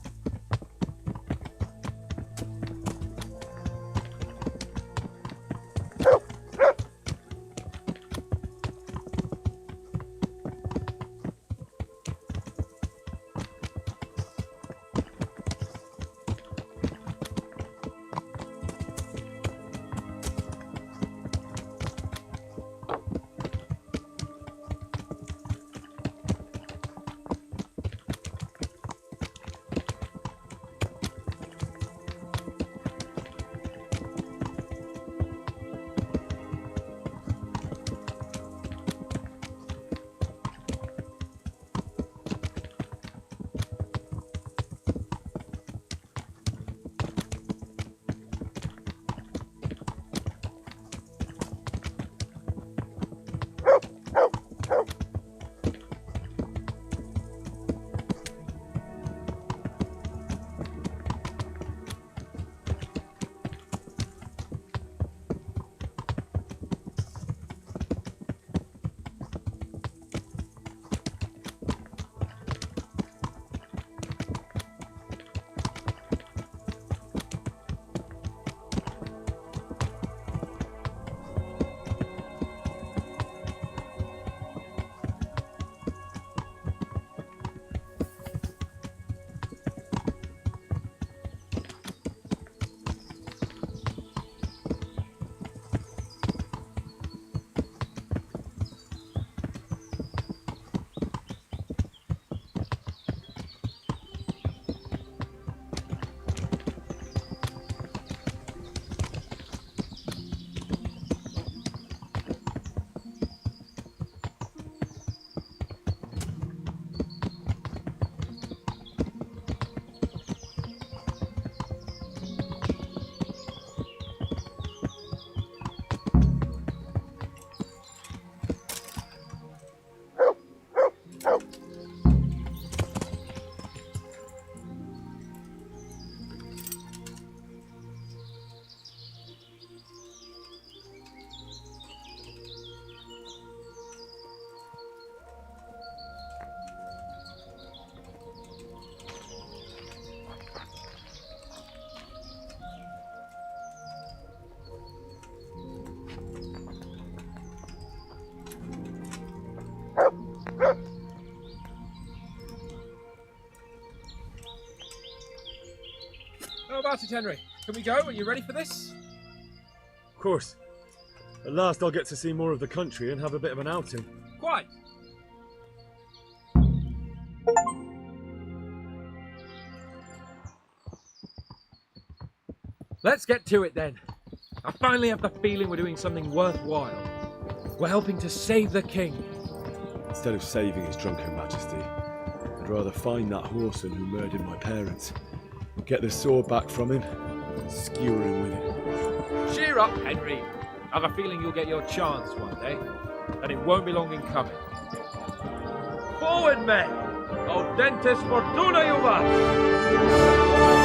How about it, Henry? Can we go? Are you ready for this? Of course. At last I'll get to see more of the country and have a bit of an outing. Quite. Let's get to it then. I finally have the feeling we're doing something worthwhile. We're helping to save the king. Instead of saving his drunken majesty, I'd rather find that whoreson who murdered my parents, get the sword back from him, and skewer him with it. Cheer up, Henry. I have a feeling you'll get your chance one day, and it won't be long in coming. Forward, men! Audentes fortuna juvat!